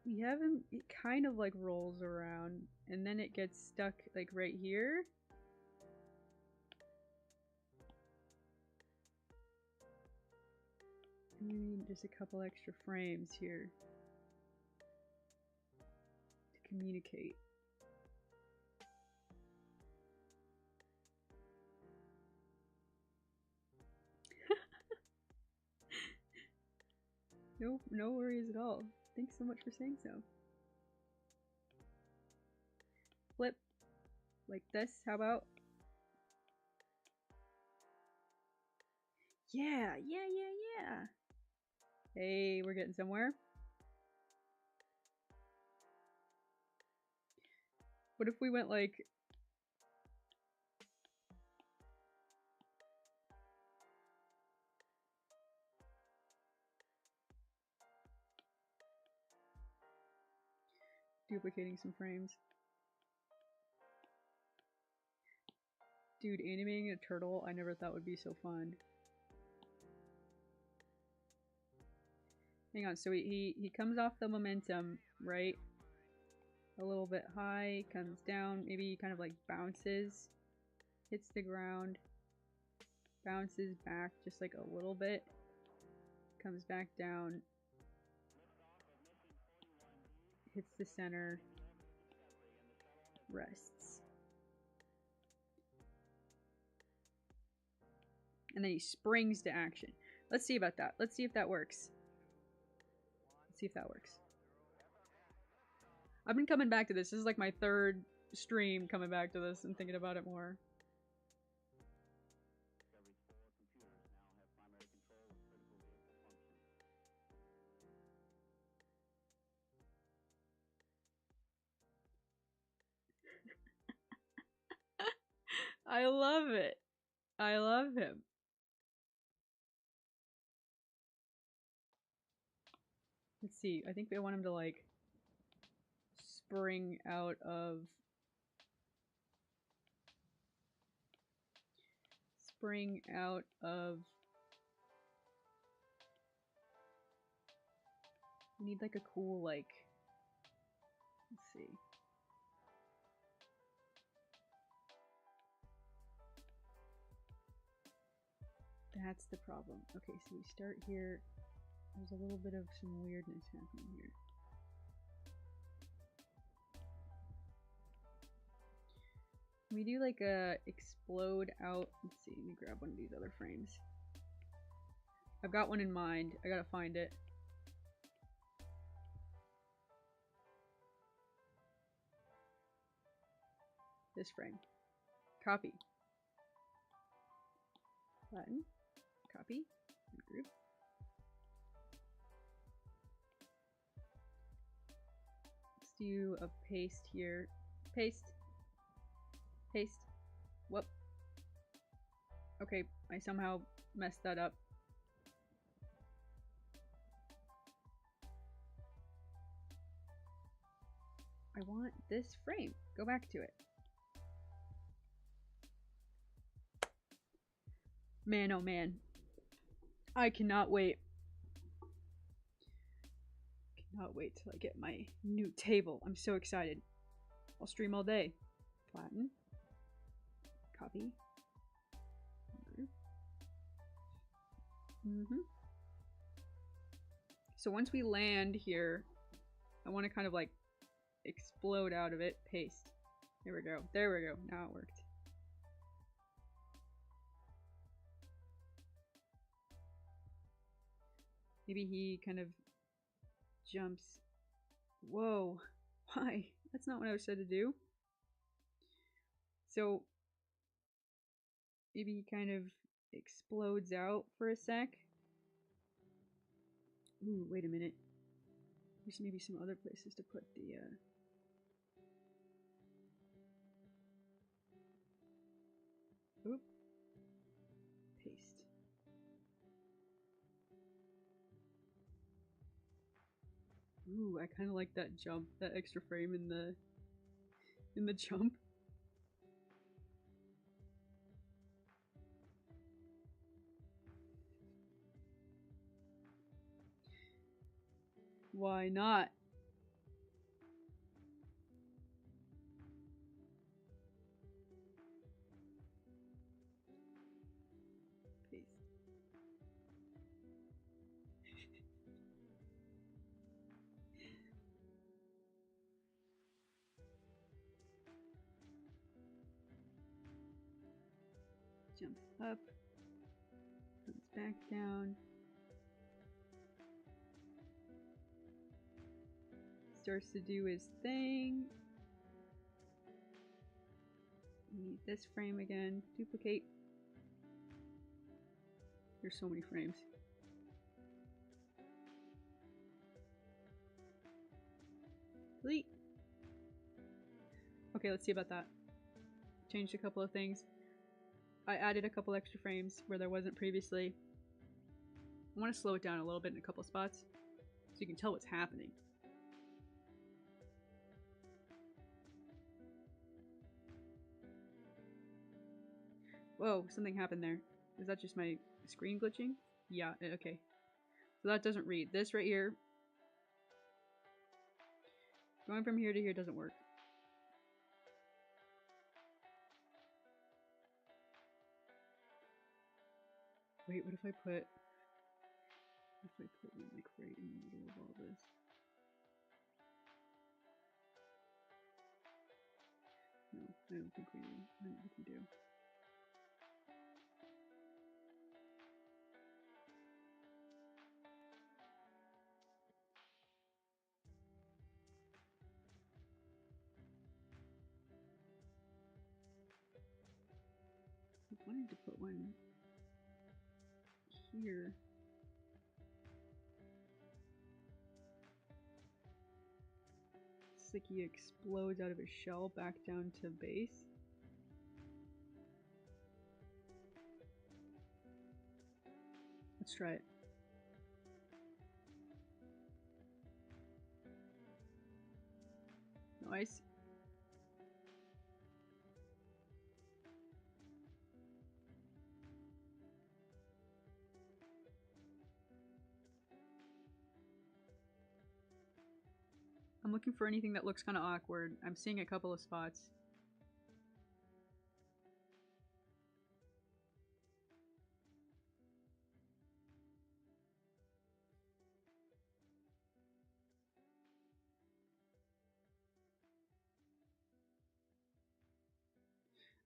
We have him, it kind of like rolls around and then it gets stuck like right here. We need just a couple extra frames here to communicate. No worries at all. Thanks so much for saying so. Flip like this, how about? Yeah. Hey, we're getting somewhere. What if we went like... duplicating some frames. Dude, animating a turtle, I never thought would be so fun. Hang on, so he comes off the momentum, right? A little bit high, comes down, maybe kind of like bounces, hits the ground, bounces back just like a little bit, comes back down, hits the center, rests. And then he springs to action. Let's see about that. Let's see if that works. Let's see if that works. I've been coming back to this. This is like my third stream coming back to this and thinking about it more. I love it. I love him. Let's see. I think I want him to like spring out of we need like a cool like, let's see. That's the problem. Okay, so we start here. There's a little bit of some weirdness happening here. We do like a explode out. Let's see, let me grab one of these other frames. I've got one in mind. I gotta find it. This frame. Copy. Button. Copy. Group. Let's do a paste here. Paste. Paste. Whoop. Okay, I somehow messed that up. I want this frame. Go back to it. Man, oh man. I cannot wait. Cannot wait till I get my new table. I'm so excited. I'll stream all day. Flatten. Copy. So once we land here, I want to kind of like explode out of it. Paste. There we go. There we go. Now it worked. Maybe he kind of jumps. Whoa. Why? That's not what I was said to do. So maybe he kind of explodes out for a sec. Ooh, wait a minute. There's maybe some other places to put the oop. Paste. Ooh, I kind of like that jump, that extra frame in the jump. Why not? Paste. Jumps up, comes back down, starts to do his thing. Need this frame again. Duplicate. There's so many frames. Delete. Okay, let's see about that. Changed a couple of things. I added a couple extra frames where there wasn't previously. I want to slow it down a little bit in a couple spots so you can tell what's happening. Whoa, something happened there. Is that just my screen glitching? Yeah, okay. So that doesn't read. This right here, going from here to here doesn't work. Wait, what if I put one like right in the middle of all this? No, I don't think we do. I wanted to put one here. It's like he explodes out of his shell back down to base. Let's try it. Nice. I'm looking for anything that looks kind of awkward. I'm seeing a couple of spots.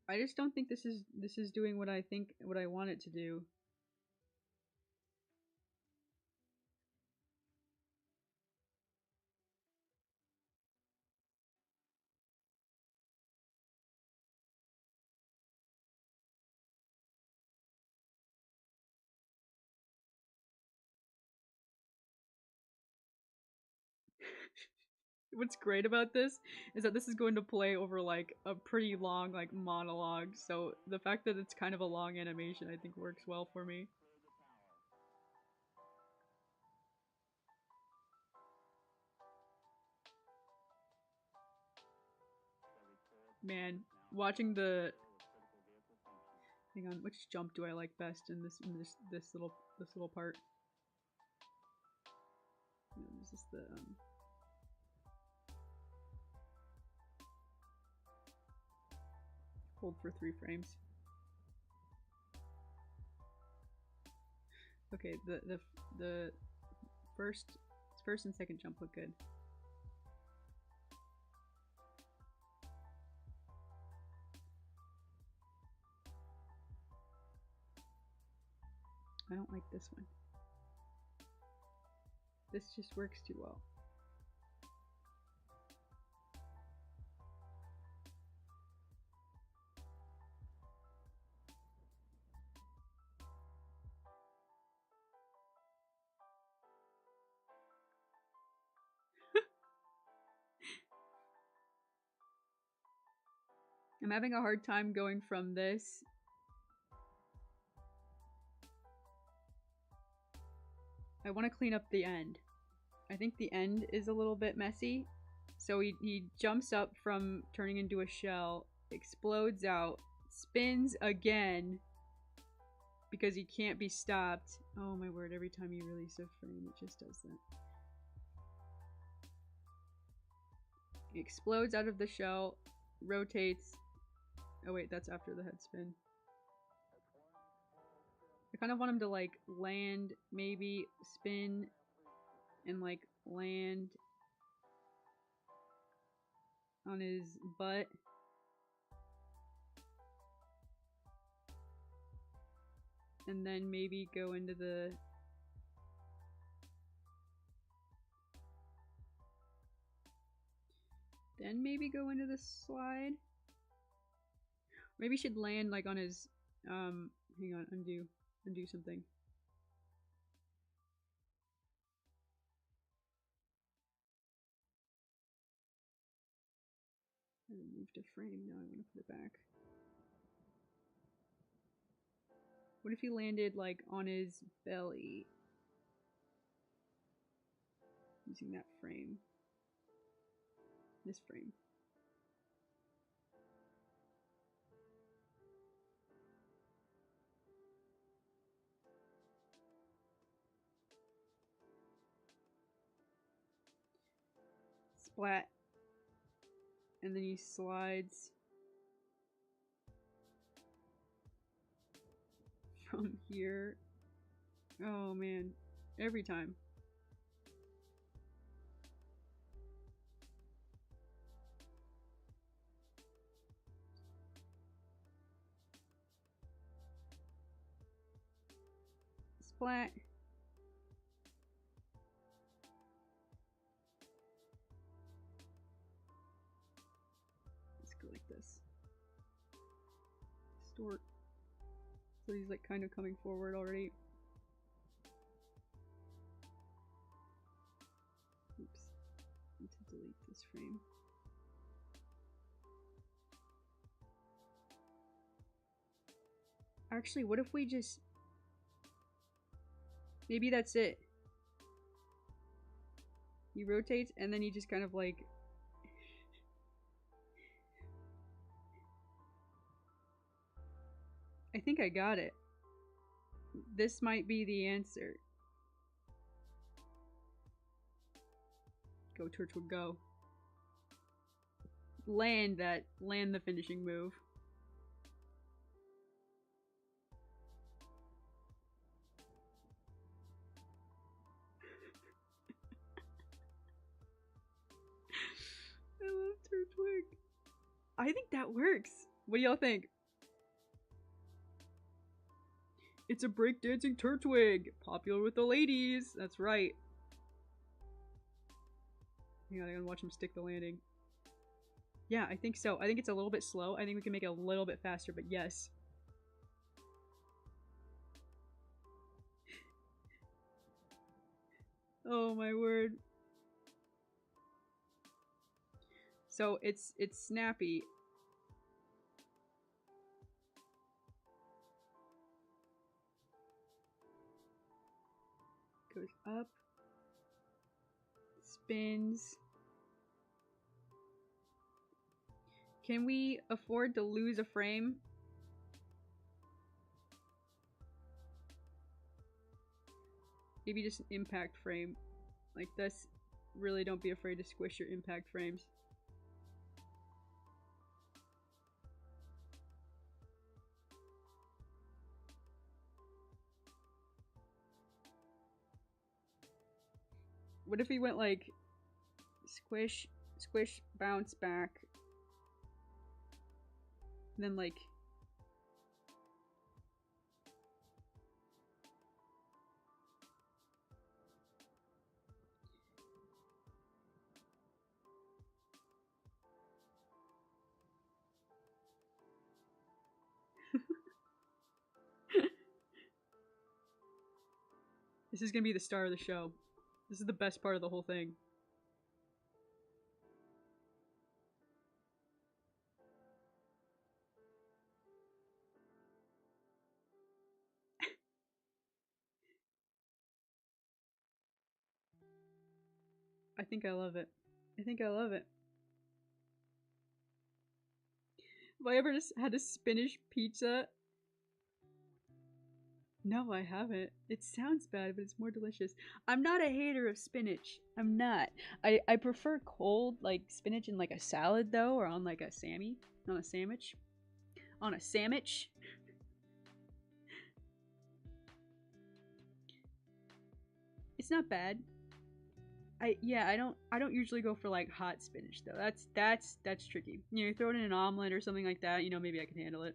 I just don't think this is doing what I want it to do. What's great about this is that this is going to play over like a pretty long like monologue, so the fact that it's kind of a long animation I think works well for me. Man, watching the hang on, which jump do I like best in this little part? This is the hold for 3 frames. Okay, the first and second jump look good. I don't like this one. This just works too well. I'm having a hard time going from this. I want to clean up the end. I think the end is a little bit messy. So he jumps up from turning into a shell, explodes out, spins again because he can't be stopped. Oh my word, every time you release a frame, it just does that. He explodes out of the shell, rotates. Oh wait, that's after the head spin. I kind of want him to like land, maybe spin, and like land on his butt. And then maybe go into the... Then maybe go into the slide. Maybe he should land like on his... hang on, undo something. I removed a frame, now I want to put it back. What if he landed like on his belly? Using that frame. This frame. Splat. And then he slides from here. Oh man, every time. Splat. Let's go like this. Distort. So he's like kind of coming forward already. Oops. I need to delete this frame. Actually, what if we just... Maybe that's it. He rotates and then he just kind of like... I think I got it. This might be the answer. Go, Torchwood, go. Land the finishing move. I love Turtwig. I think that works. What do y'all think? It's a breakdancing Turtwig. Popular with the ladies. That's right. Hang on, I'm gonna watch him stick the landing. Yeah, I think so. I think it's a little bit slow. I think we can make it a little bit faster, but yes. Oh my word. So it's snappy. Goes up. Spins. Can we afford to lose a frame? Maybe just an impact frame. Like this. Really don't be afraid to squish your impact frames. What if he went like squish, squish, bounce back, and then like this is gonna be the star of the show. This is the best part of the whole thing. I think I love it. I think I love it. Have I ever just had a spinach pizza? No, I haven't. It sounds bad, but it's more delicious. I'm not a hater of spinach. I'm not. I prefer cold, like, spinach in, like, a salad, though, or on, like, a Sammy. On a sandwich. On a sandwich. It's not bad. I don't usually go for like hot spinach though. That's tricky. You know, throw it in an omelet or something like that, you know, maybe I can handle it.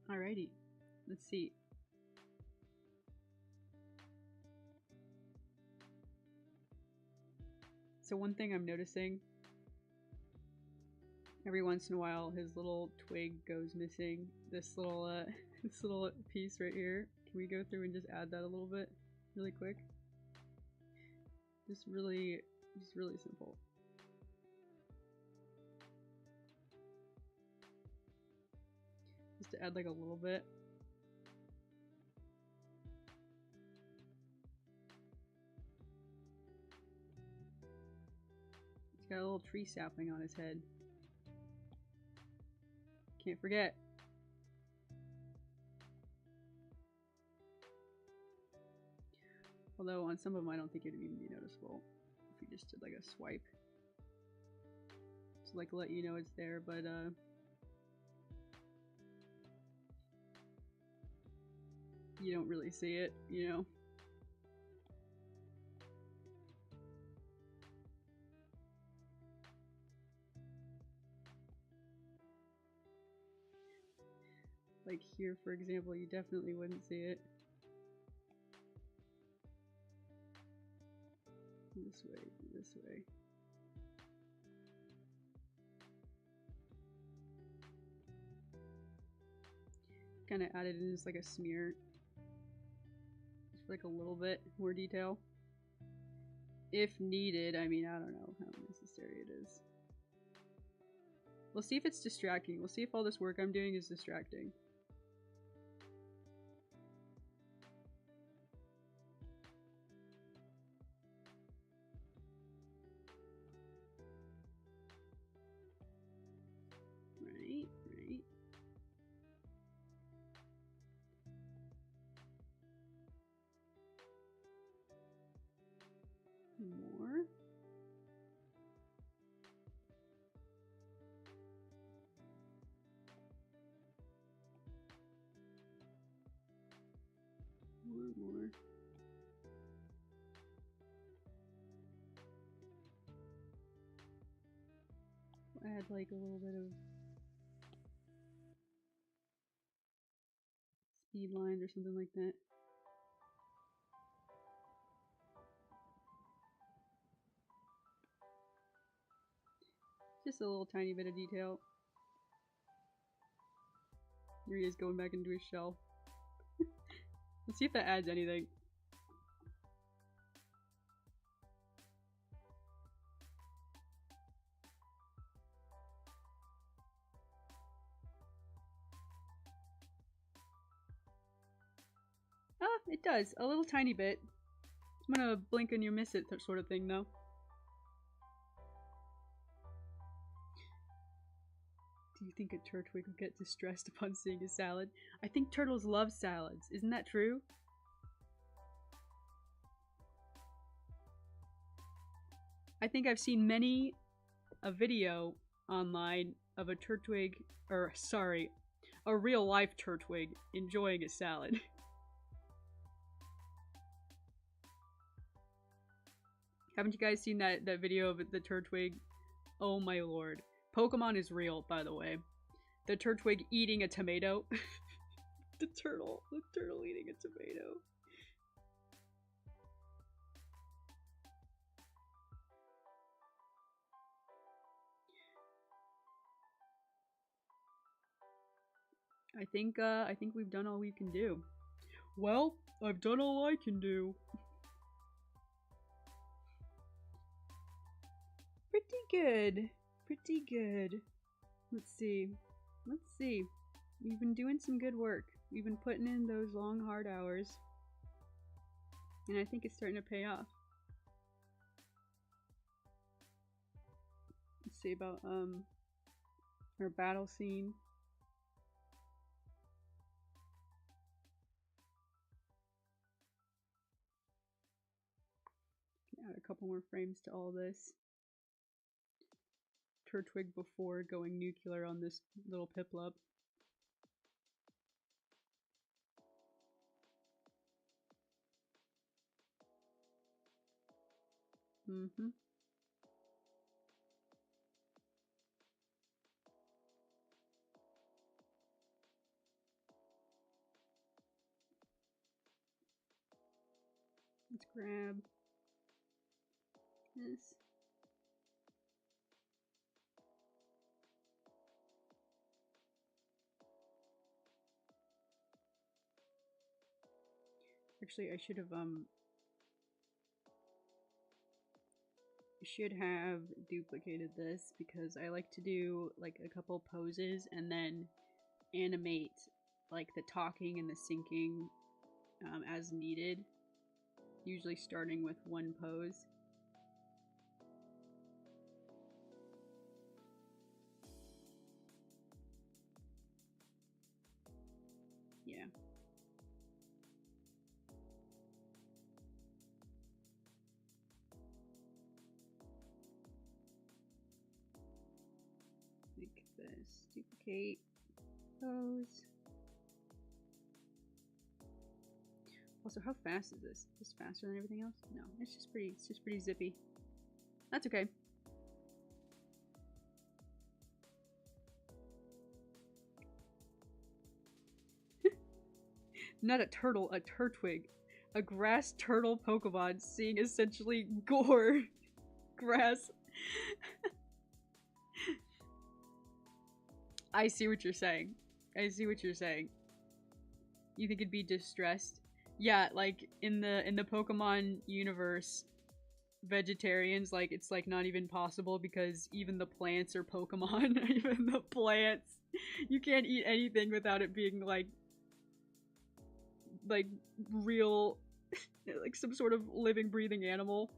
Alrighty. Let's see. So one thing I'm noticing, every once in a while his little twig goes missing. This little this little piece right here. Can we go through and just add that a little bit really quick? Just really simple. Just to add like a little bit. He's got a little tree sapling on his head. Can't forget. Although on some of them I don't think it'd even be noticeable if you just did like a swipe. To like let you know it's there, but you don't really see it, you know. Like here, for example, you definitely wouldn't see it. This way, this way. Kind of added in just like a smear. Just for like a little bit more detail. If needed, I mean, I don't know how necessary it is. We'll see if it's distracting. We'll see if all this work I'm doing is distracting. Right. More. More. We'll add like a little bit of speed lines or something like that. Just a little tiny bit of detail. Here he is going back into his shell. Let's see if that adds anything. Ah, it does. A little tiny bit. I'm gonna blink and you miss it sort of thing though. Do you think a turtwig would get distressed upon seeing a salad? I think turtles love salads. Isn't that true? I think I've seen many a video online of a turtwig, or sorry, a real life turtwig enjoying a salad. Haven't you guys seen that video of the turtwig? Oh my lord. Pokemon is real, by the way. The turtwig eating a tomato. The turtle eating a tomato. I think we've done all we can do. Well, I've done all I can do. Pretty good. Pretty good. Let's see. Let's see. We've been doing some good work. We've been putting in those long, hard hours. And I think it's starting to pay off. Let's see about our battle scene. Add a couple more frames to all this. Turtwig before going nuclear on this little Piplup. Mm-hmm. Let's grab this. Actually, I should have duplicated this because I like to do like a couple poses and then animate like the talking and the syncing as needed, usually starting with one pose. Yeah. Like this. Duplicate. Pose. Also, how fast is this? Is this faster than everything else? No, it's just pretty zippy. That's okay. Not a turtle, a turtwig. A grass turtle Pokemon seeing essentially gore grass. I see what you're saying. I see what you're saying. You think it'd be distressed? Yeah, like in the Pokemon universe, vegetarians, like it's like not even possible because even the plants are Pokemon. Even the plants. You can't eat anything without it being like real like some sort of living, breathing animal.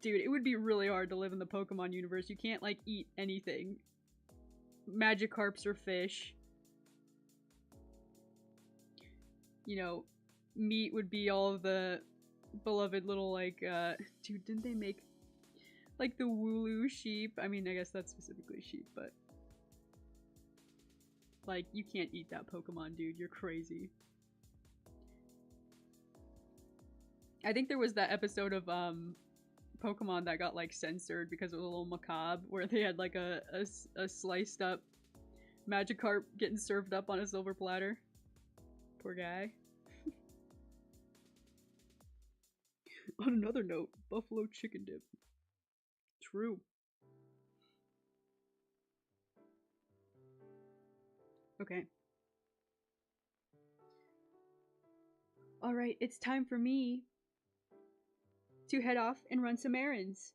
Dude, it would be really hard to live in the Pokemon universe. You can't like eat anything. Magikarps are fish. You know, meat would be all of the beloved little like dude, didn't they make like the Wooloo sheep? I mean, I guess that's specifically sheep, but like you can't eat that Pokemon, dude. You're crazy. I think there was that episode of Pokemon that got like censored because it was a little macabre, where they had like a sliced up Magikarp getting served up on a silver platter. Poor guy. On another note, buffalo chicken dip. True. Okay. Alright, it's time for me to head off and run some errands.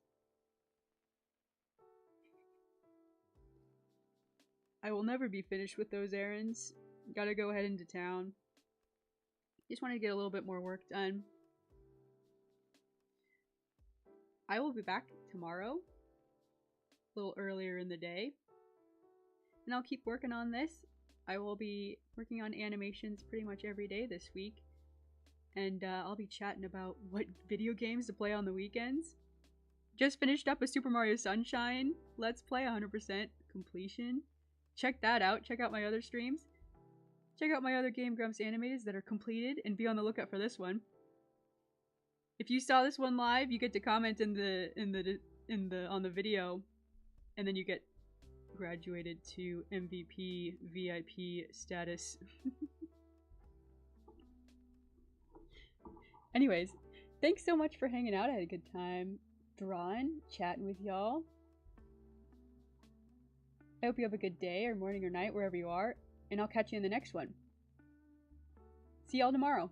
I will never be finished with those errands. Gotta go head into town. Just wanted to get a little bit more work done. I will be back tomorrow, a little earlier in the day, and I'll keep working on this. I will be working on animations pretty much every day this week, and I'll be chatting about what video games to play on the weekends. Just finished up a Super Mario Sunshine Let's Play 100% completion. Check that out. Check out my other streams. Check out my other Game Grumps animated that are completed, and be on the lookout for this one. If you saw this one live, you get to comment on the video, and then you get graduated to MVP VIP status. Anyways, thanks so much for hanging out. I had a good time drawing, chatting with y'all. I hope you have a good day or morning or night wherever you are, and I'll catch you in the next one. See y'all tomorrow.